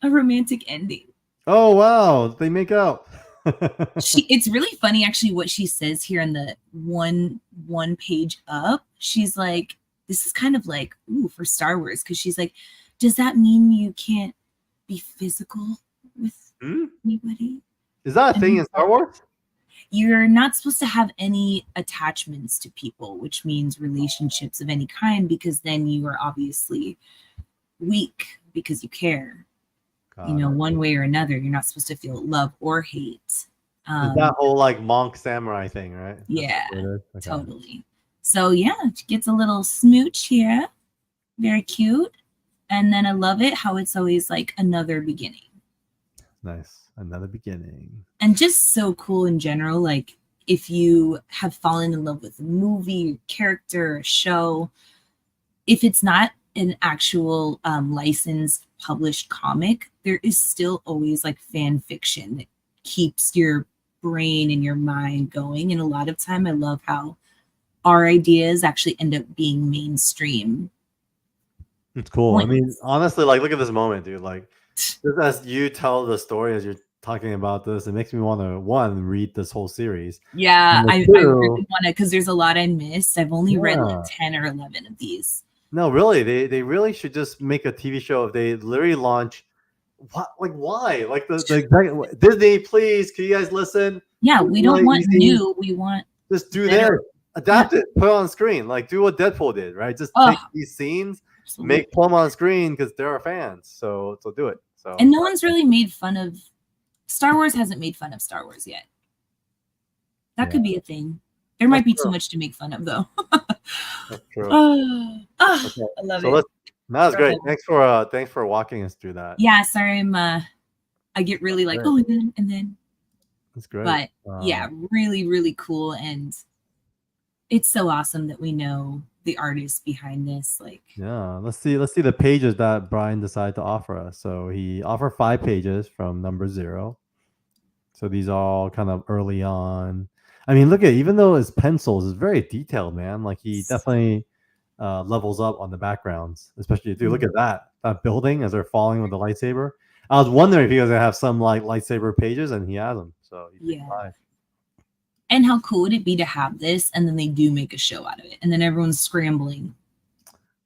a romantic ending. Oh wow, they make out. It's really funny actually what she says here in the one page up. She's like, this is kind of like for Star Wars, because she's like, does that mean you can't be physical with anybody? Is that a thing in Star Wars? You're not supposed to have any attachments to people, which means relationships of any kind, because then you are obviously weak because you care. One way or another. You're not supposed to feel love or hate. Is that whole like monk samurai thing, right? Yeah, totally. So yeah, she gets a little smooch here. Very cute. And then I love it how it's always like another beginning. Nice. Another beginning. And just so cool in general. Like if you have fallen in love with a movie, character, a show, if it's not an actual licensed published comic, there is still always like fan fiction that keeps your brain and your mind going. And a lot of time I love how our ideas actually end up being mainstream. It's cool. I mean, honestly, like look at this moment, dude. Like just as you tell the story as you're talking about this, it makes me want to read this whole series. Yeah, I really want to, because there's a lot I missed. I've only read like 10 or 11 of these. No, really, they really should just make a TV show if they literally launch. What? Like why? Like the Disney, please, can you guys listen? Yeah, we don't want new. We want just do that. Adapt it, put it on screen. Like do what Deadpool did, right? Just take these scenes, make them on screen because there are fans. So do it. So and no one's really made fun of Star Wars. Hasn't made fun of Star Wars yet. That could be a thing. There might be too much to make fun of, though. That's true. Okay. I love it. That was great. Thanks for walking us through that. Yeah, sorry, I get really like, and then. That's great. But yeah, really, really cool, and it's so awesome that we know the artist behind this. Like, yeah, let's see the pages that Brian decided to offer us. So he offered 5 pages from number 0. So these are all kind of early on. I mean, look at even though his pencils is very detailed, man. Like he definitely levels up on the backgrounds, especially if you look at that building as they're falling with the lightsaber. I was wondering if he was gonna have some like lightsaber pages, and he has them. So yeah. And how cool would it be to have this, and then they do make a show out of it, and then everyone's scrambling.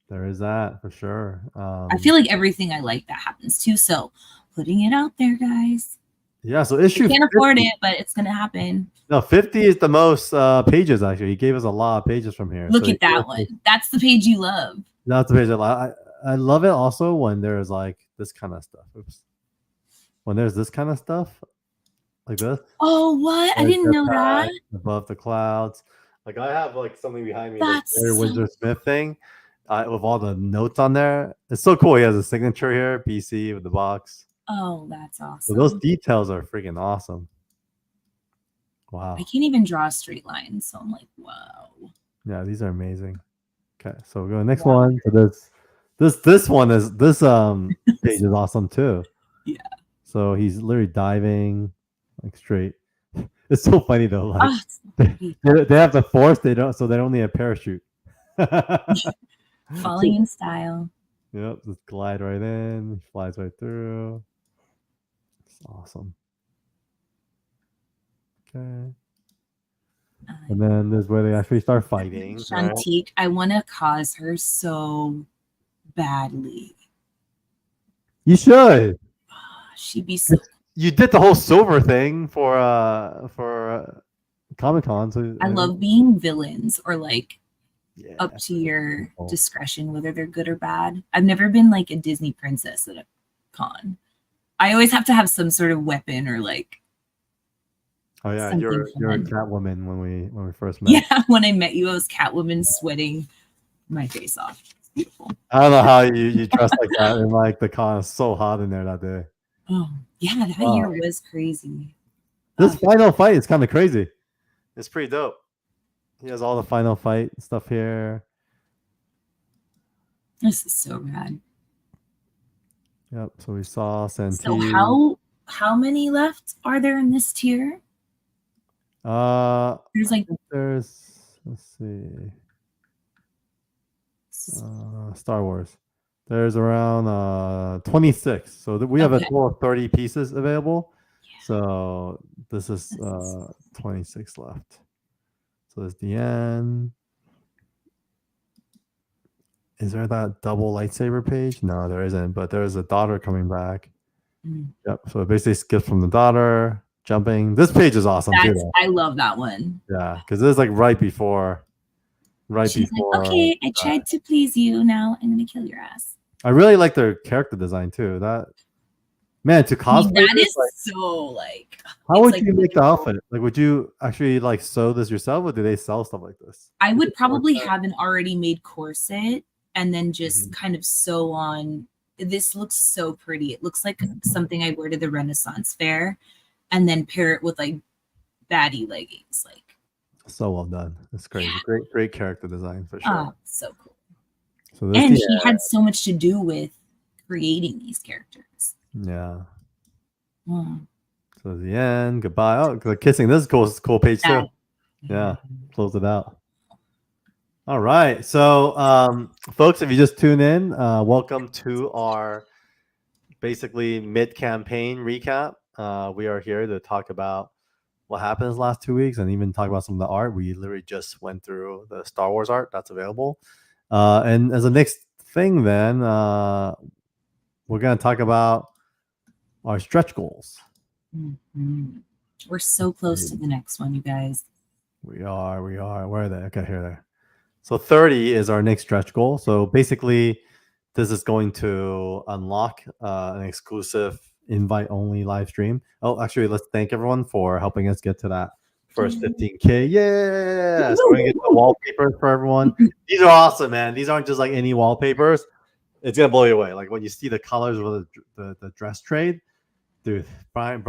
There is that for sure. I feel like everything I like that happens too. So putting it out there, guys. Yeah, so issue. Can't afford it, but it's gonna happen. No, 50 is the most pages actually. He gave us a lot of pages from here. Look at that one. That's the page you love. That's the page I love it also when there's like this kind of stuff. Oops. When there's this kind of stuff like this. Oh, what? I didn't know that. Above the clouds. Like I have like something behind me. That's Barry Windsor Smith thing with all the notes on there. It's so cool. He has a signature here, BC with the box. Oh, that's awesome. So those details are freaking awesome. Wow. I can't even draw a straight line, so I'm like, wow. Yeah, these are amazing. Okay, so we'll go next one. So this one is this page is awesome too. Yeah. So he's literally diving like straight. It's so funny though. Like they have the force, they don't need a parachute. Falling in style. Yep, just glide right in, flies right through. It's awesome. Okay. And then there's where they actually start fighting. Shantique, right? I want to cause her so badly. You should. She'd be so. You did the whole silver thing for Comic-Con. So I love being villains or like up to your discretion whether they're good or bad. I've never been like a Disney princess at a con. I always have to have some sort of weapon or like. Oh yeah, you're a Catwoman when we first met. Yeah, when I met you, I was Catwoman sweating my face off. It's beautiful. I don't know how you dressed like that, and like the con is so hot in there that day. Oh yeah, that year was crazy. This final fight is kind of crazy. It's pretty dope. He has all the final fight stuff here. This is so rad. Yep. So we saw Santee. So how many left are there in this tier? Let's see. Star Wars. There's around 26. So we have a total of 30 pieces available. Yeah. So this is 26 left. So there's the end. Is there that double lightsaber page? No, there isn't. But there's a daughter coming back. Yep. So it basically skips from the daughter. Jumping. This page is awesome too. I love that one. Yeah, because this is like right before. She's like, okay, I tried to please you. Now I'm gonna kill your ass. I really like their character design too. That man to cosplay. That is like, so like. How would you make the outfit? Like, would you actually like sew this yourself, or do they sell stuff like this? I would probably have an already made corset and then just kind of sew on. This looks so pretty. It looks like something I wear to the Renaissance fair. And then pair it with like baddie leggings, like so well done. It's great, great character design for sure. Oh, so cool. So he had so much to do with creating these characters. Yeah. So the end. Goodbye. Oh, the kissing. This is cool page too. Yeah. Close it out. All right. So, folks, if you just tune in, welcome to our basically mid-campaign recap. We are here to talk about what happened in the last 2 weeks and even talk about some of the art. We literally just went through the Star Wars art that's available. And as a next thing, then we're going to talk about our stretch goals. We're so close to the next one, you guys. We are. Where are they? Okay, here they are. So 30 is our next stretch goal. So basically, this is going to unlock an exclusive invite-only live stream. Oh, actually, let's thank everyone for helping us get to that first 15K. Yeah! So we're going to get the wallpapers for everyone. These are awesome, man. These aren't just like any wallpapers. It's going to blow you away. Like when you see the colors of the dress trade, dude, Brian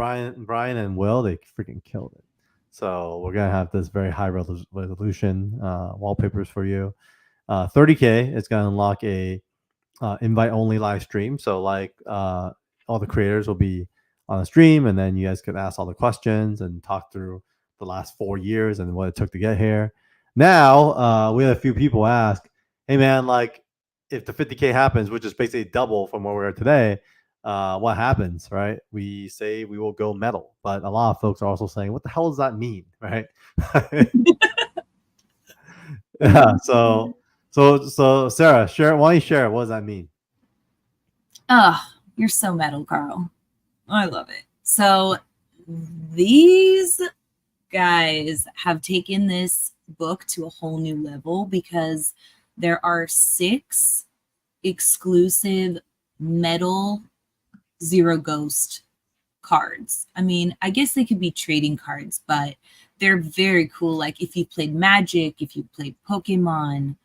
and Will, they freaking killed it. So we're going to have this very high resolution wallpapers for you. 30K is going to unlock a invite-only live stream. So like all the creators will be on the stream, and then you guys can ask all the questions and talk through the last 4 years and what it took to get here. Now we had a few people ask, "Hey man, like if the 50K happens, which is basically double from where we are today, what happens?" Right? We say we will go metal, but a lot of folks are also saying, "What the hell does that mean?" Right? Yeah. So Sarah, share. Why don't you share? What does that mean? Oh, you're so metal, Carl. I love it. So these guys have taken this book to a whole new level because there are 6 exclusive metal Zero Ghost cards. I mean, I guess they could be trading cards, but they're very cool. Like if you played Magic, if you played Pokemon,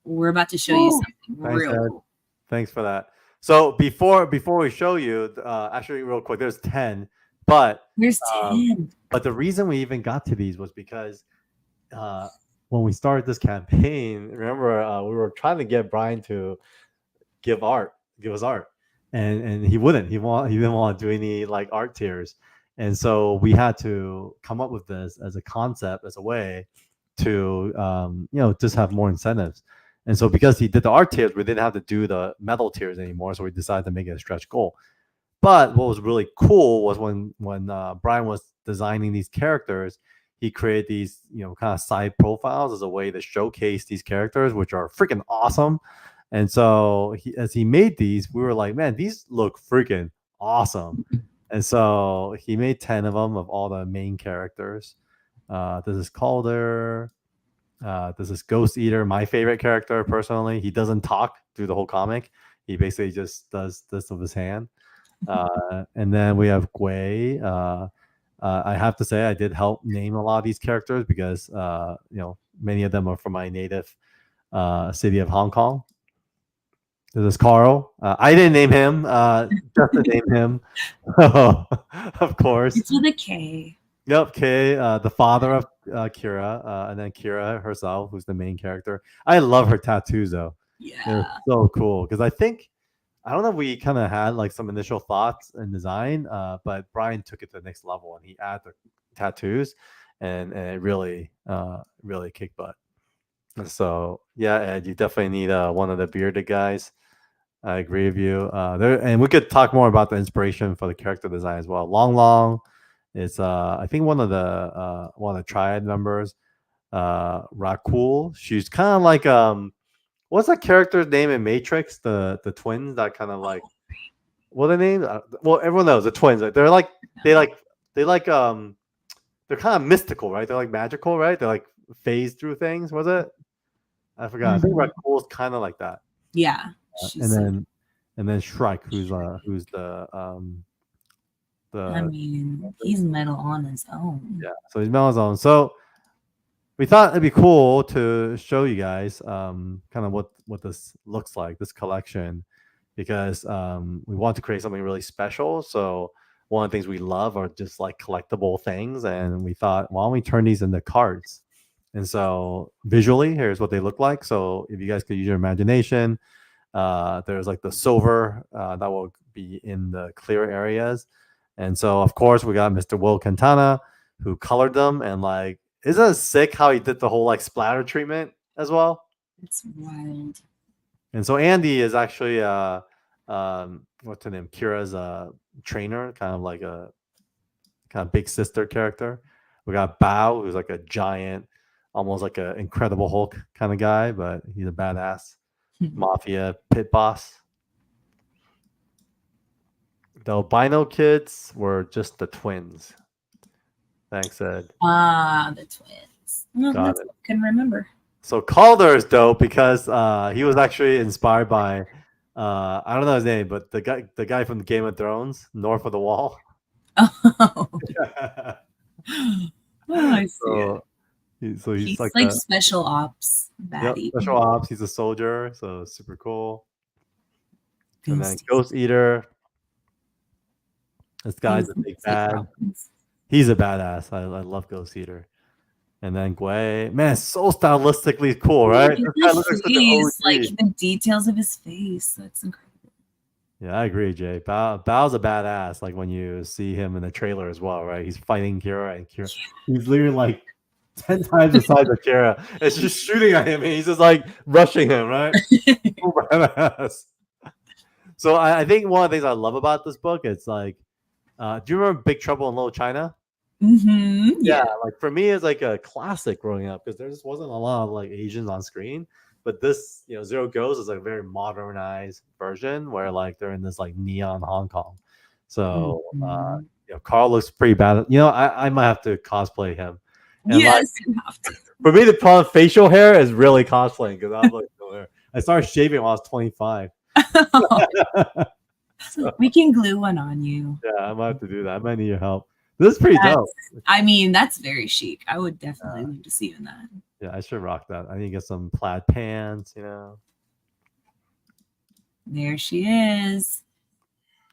we're about to show you something Thanks, real Ed. cool. Thanks for that. So before we show you, actually, real quick, there's 10, but There's 10. but the reason we even got to these was because when we started this campaign, remember we were trying to get Brian to give us art, and he wouldn't. He didn't want to do any like art tiers, and so we had to come up with this as a concept, as a way to just have more incentives. And so because he did the art tiers, we didn't have to do the metal tiers anymore. So we decided to make it a stretch goal. But what was really cool was when Brian was designing these characters, he created these kind of side profiles as a way to showcase these characters, which are freaking awesome. And so as he made these, we were like, man, these look freaking awesome. And so he made 10 of them of all the main characters. This is Calder. This is Ghost Eater, my favorite character personally. He doesn't talk through the whole comic. He basically just does this with his hand. And then we have Gui. I have to say I did help name a lot of these characters because many of them are from my native city of Hong Kong. This is Carl. I didn't name him. Justin named him, of course. It's with a K. Yep, Kay, the father of Kira, and then Kira herself, who's the main character. I love her tattoos, though. Yeah. They're so cool because I don't know if we kind of had like some initial thoughts and design, but Brian took it to the next level and he added the tattoos, and it really kicked butt. So yeah, Ed, you definitely need one of the bearded guys. I agree with you. And we could talk more about the inspiration for the character design as well. Long is I think one of the Triad members, Rakul. She's kind of like what's that character's name in Matrix? The twins that kind of like what are they named? Well, everyone knows the twins. Like, they're like they're kind of mystical, right? They're like magical, right? They're like phase through things. Was it? I forgot. I think Rakul's kind of like that. Yeah. And then Shrike, who's the I mean, he's metal on his own. Yeah, so he's metal on his own. So we thought it'd be cool to show you guys kind of what this looks like, this collection, because we want to create something really special. So one of the things we love are just like collectible things, and we thought, why don't we turn these into cards? And so visually, here's what they look like. So if you guys could use your imagination, there's like the silver that will be in the clear areas. And so, of course, we got Mr. Will Quintana, who colored them. And like, isn't it sick how he did the whole like splatter treatment as well? It's wild. And so Andy is actually what's her name? Kira's trainer, kind of like a kind of big sister character. We got Bao, who's like a giant, almost like an Incredible Hulk kind of guy, but he's a badass mafia pit boss. The albino kids were just the twins. Thanks, Ed. The twins. No, Got it. Can remember. So Calder is dope because he was actually inspired by I don't know his name, but the guy from Game of Thrones, North of the Wall. Oh, I see. So he's like special ops baddie. Yep, special ops. He's a soldier, so super cool. And then Ghost Eater. This guy's a big bad. He's a badass. I love Ghost Eater. And then Gui, man, so stylistically cool, right? Like the details of his face. That's incredible. Yeah, I agree, Jay. Bao's a badass. Like when you see him in the trailer as well, right? He's fighting Kira, and Kira, he's literally like 10 times the size of Kira. It's just shooting at him, and he's just like rushing him, right? Oh, badass. So I think one of the things I love about this book is like, do you remember Big Trouble in Little China? Yeah, Yeah. like for me, it's like a classic growing up because there just wasn't a lot of like Asians on screen. But this, Zero Ghost is like a very modernized version where like they're in this like neon Hong Kong. So, Mhm. Carl looks pretty bad. I might have to cosplay him. And like Yes, you have to. for me, the problem facial hair is really cosplaying because I'm like, I started shaving when I was 25. So, We can glue one on you. yeah, I might have to do that. I might need your help. This is pretty dope. I mean, that's very chic. I would definitely love to see you in that. Yeah, I should rock that. I need to get some plaid pants, There she is.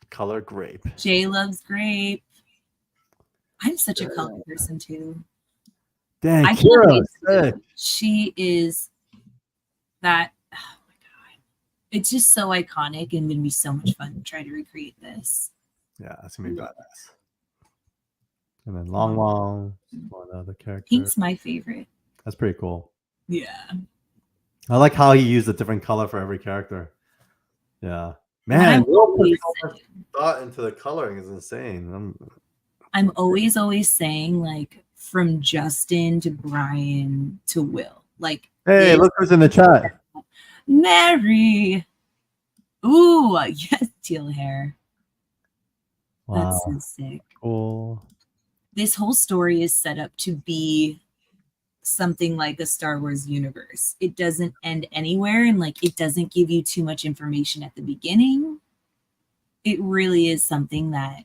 color grape. Jay loves grape. I'm such a color person too. Dang, I Kira, can't wait. sick. She is that. Oh my god, it's just so iconic and gonna be so much fun to try to recreate this. Yeah, that's gonna be badass. And then Long, one other character. Pink's my favorite. That's pretty cool. Yeah. I like how he used a different color for every character. Yeah, What man, I'm always thought into the coloring is insane. I'm always saying, like, from Justin to Brian to Will. Like, Hey, look who's in the chat. Mary. Ooh, yes, teal hair. Wow, That's so sick. cool. This whole story is set up to be something like the Star Wars universe. It doesn't end anywhere, and like it doesn't give you too much information at the beginning. It really is something that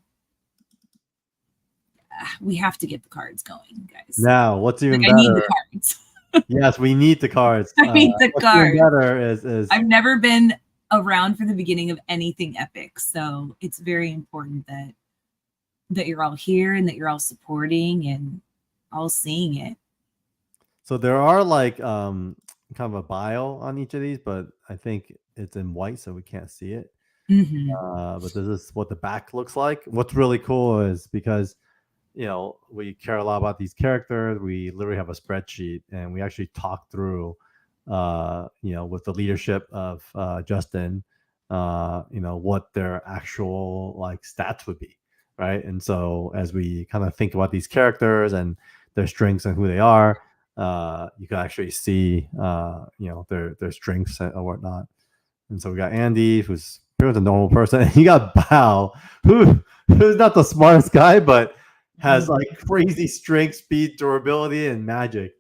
we have to get the cards going, guys. Now, what's even Like, better? I need the cards. Yes, we need the cards. I need the what's cards. even better is I've never been around for the beginning of anything epic, so it's very important that you're all here and that you're all supporting and all seeing it. so there are like kind of a bio on each of these, but I think it's in white, so we can't see it. Mm-hmm. But this is what the back looks like. What's really cool is because we care a lot about these characters. We literally have a spreadsheet, and we actually talk through, with the leadership of Justin, what their actual like stats would be, right? And so as we kind of think about these characters and their strengths and who they are, you can actually see, their strengths or whatnot. And so we got Andy, who's pretty much a normal person, and you got Bao, who's not the smartest guy, but has like crazy strength, speed, durability, and magic.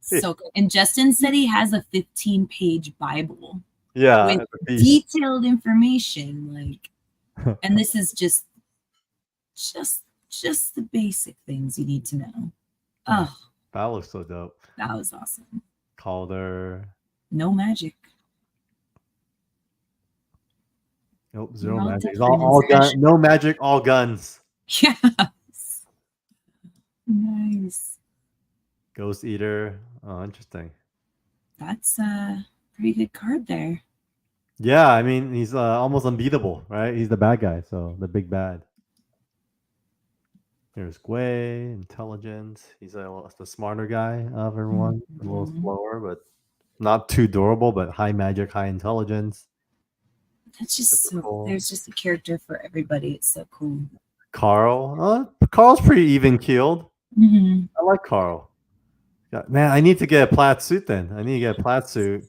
So good. And Justin said he has a 15-page Bible. Yeah, with detailed information, like, and this is just the basic things you need to know. Oh, that looks so dope. That was awesome. Calder. No magic. Nope, zero magic. It's all gun. No magic, all guns. Yes. Nice. Ghost Eater. Oh, interesting. That's a pretty good card there. Yeah, I mean, he's almost unbeatable, right? He's the bad guy, so the big bad. Here's Gwei, intelligence. He's the smarter guy of everyone. A little slower, but not too durable, but high magic, high intelligence. That's just so cool. There's just a character for everybody. It's so cool. Carl. Carl's pretty even keeled. Mm-hmm. I like Carl. Man, I need to get a plaid suit then. I need to get a plaid suit.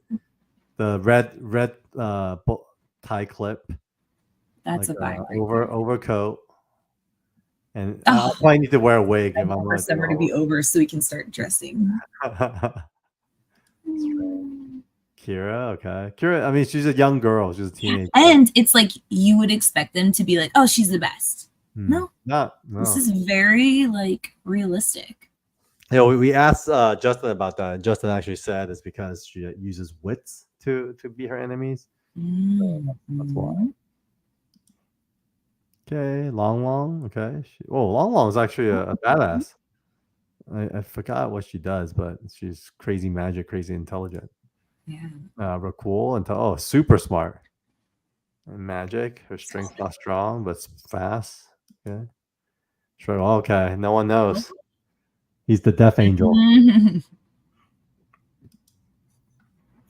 The red tie clip. That's like a vibe. Overcoat. And I probably need to wear a wig. I want for summer to be over so we can start dressing. Kira, okay. Kira, I mean, she's a young girl. She's a teenager. And it's like you would expect them to be like, oh, she's the best. No. No. This is very like realistic. We asked Justin about that. Justin actually said it's because she uses wits to beat her enemies. So that's why. Okay, Long. Okay. Long is actually a badass. I forgot what she does, but she's crazy magic, crazy intelligent. Yeah. Real cool and super smart. And Magic. Her strength's not strong, but it's fast. Okay. Sure. Okay. No one knows. He's the Death Angel.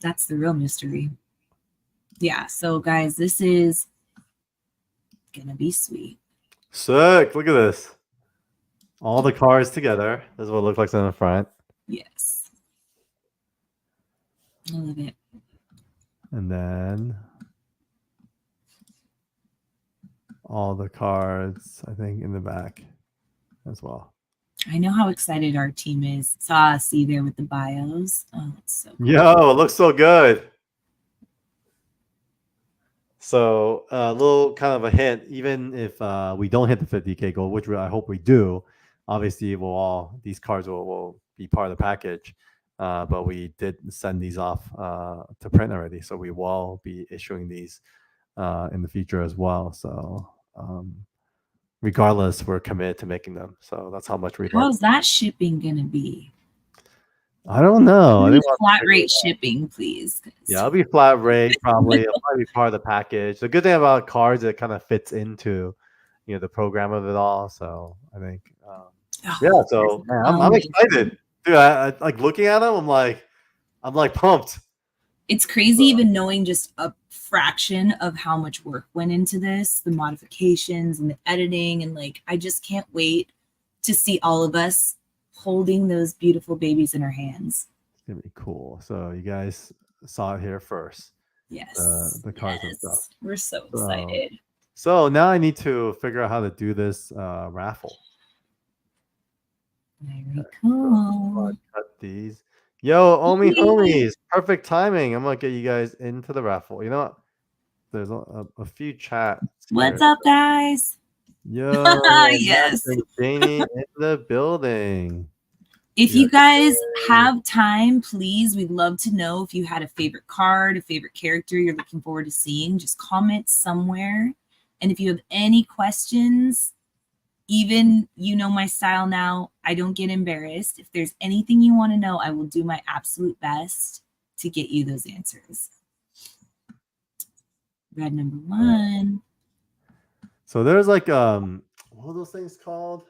That's the real mystery. Yeah. So, guys, this is gonna be sweet. Sick. Look at this. All the cards together. This is what it looks like in the front. Yes. I love it. And then all the cards, I think, in the back as well. I know how excited our team is. See there with the bios. Oh, it's so cool. Yo, it looks so good. So a little kind of a hint, even if we don't hit the 50K goal, which I hope we do, obviously these cards will be part of the package. But we did send these off to print already, so we will be issuing these in the future as well. So regardless, we're committed to making them. So that's how much we. How's that shipping gonna be? I don't know. I think flat rate shipping, please. Yeah, it'll be flat rate probably. It'll probably be part of the package. The good thing about cards, it kind of fits into, the program of it all. So I think, yeah. So man, I'm excited, dude. I like looking at them. I'm like pumped. It's crazy even knowing just a fraction of how much work went into this, the modifications and the editing, and like I just can't wait to see all of us holding those beautiful babies in our hands. It's gonna be cool. So you guys saw it here first. Yes. The cards and stuff. We're so excited. So now I need to figure out how to do this raffle. Very cool. Cut these. Yo, Omi homies, perfect timing. I'm gonna get you guys into the raffle. You know what? There's a few chats. What's up, guys? Yo, yes. Janie in the building. If you guys have time, please, we'd love to know if you had a favorite card, a favorite character you're looking forward to seeing. Just comment somewhere. And if you have any questions, even my style now, I don't get embarrassed. If there's anything you want to know, I will do my absolute best to get you those answers. Red number 1. So there's like what are those things called?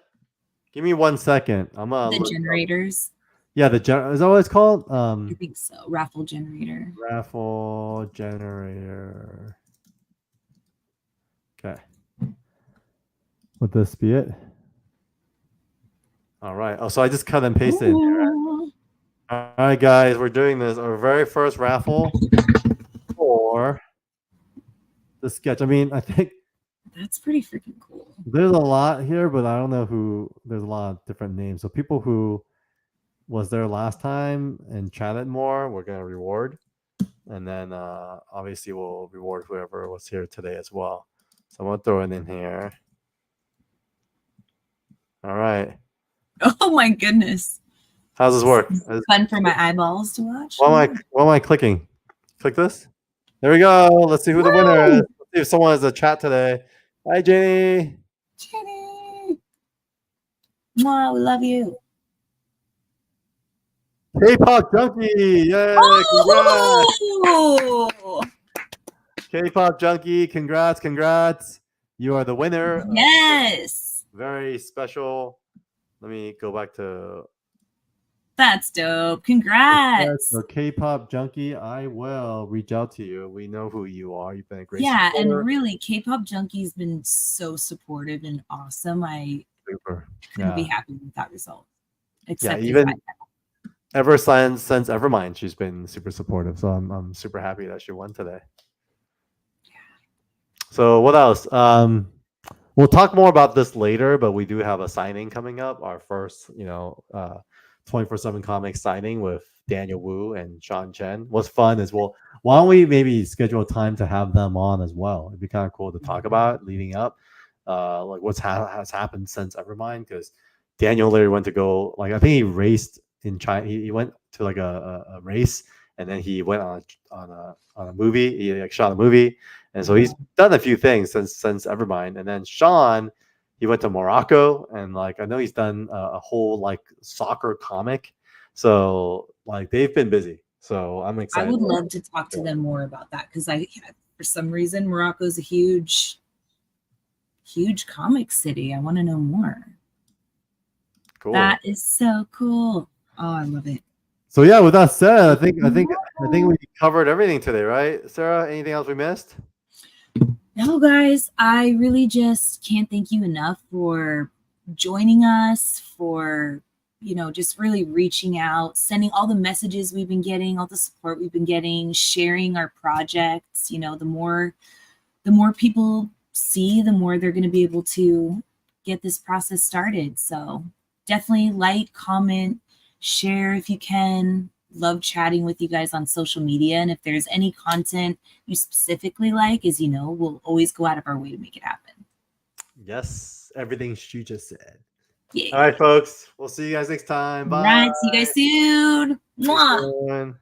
Give me 1 second. I'm the generators. Yeah, is that what it's called? I think so. Raffle generator. Raffle generator. Okay. Would this be it? All right. Oh, so I just cut and pasted in here. All right, guys, we're doing this. Our very first raffle for the sketch. I mean, I think that's pretty freaking cool. There's a lot here, but I don't know who. There's a lot of different names. So people who was there last time and chatted more, we're gonna reward, and then obviously we'll reward whoever was here today as well. So I'm gonna throw it in here. All right. Oh my goodness. How's this work? It's fun for my eyeballs to watch. What am I clicking? Click this. There we go. Let's see who the winner is. Let's see if someone has a chat today. Hi, Janie. Janie. Wow, we love you. K-pop junkie. Yay. Oh! Congrats. K-pop junkie. Congrats. You are the winner. Yes. Very special. Let me go back to. That's dope. Congrats. So K-pop junkie, I will reach out to you. We know who you are. You've been a great supporter. And really, K-pop junkie's been so supportive and awesome. I couldn't be happy with that result. Except even ever since Evermind, she's been super supportive. So I'm super happy that she won today. So what else? We'll talk more about this later, but we do have a signing coming up. Our first, 24/7 Comics signing with Daniel Wu and Sean Chen. What's fun is why don't we maybe schedule a time to have them on as well? It'd be kind of cool to talk about leading up, like what's has happened since Evermind. Because Daniel literally went to go, like I think he raced in China. He went to like a race, and then he went on a movie. He like shot a movie, and so he's done a few things since Evermind. And then Sean, he went to Morocco, and like I know he's done a whole like soccer comic. So like they've been busy. So I'm excited. I would love to talk to them more about that because I for some reason, Morocco's a huge comic city. I want to know more. Cool. That is so cool. Oh, I love it. So yeah, with that said, I think we covered everything today, right? Sarah, anything else we missed? No, guys, I really just can't thank you enough for joining us, for, just really reaching out, sending all the messages we've been getting, all the support we've been getting, sharing our projects. The more people see, the more they're going to be able to get this process started. So definitely like, comment, share if you can. Love chatting with you guys on social media. And if there's any content you specifically like, as you know, we'll always go out of our way to make it happen. Yes, everything she just said. Yeah. All right, folks. We'll see you guys next time. Bye. All right, see you guys soon. Mwah.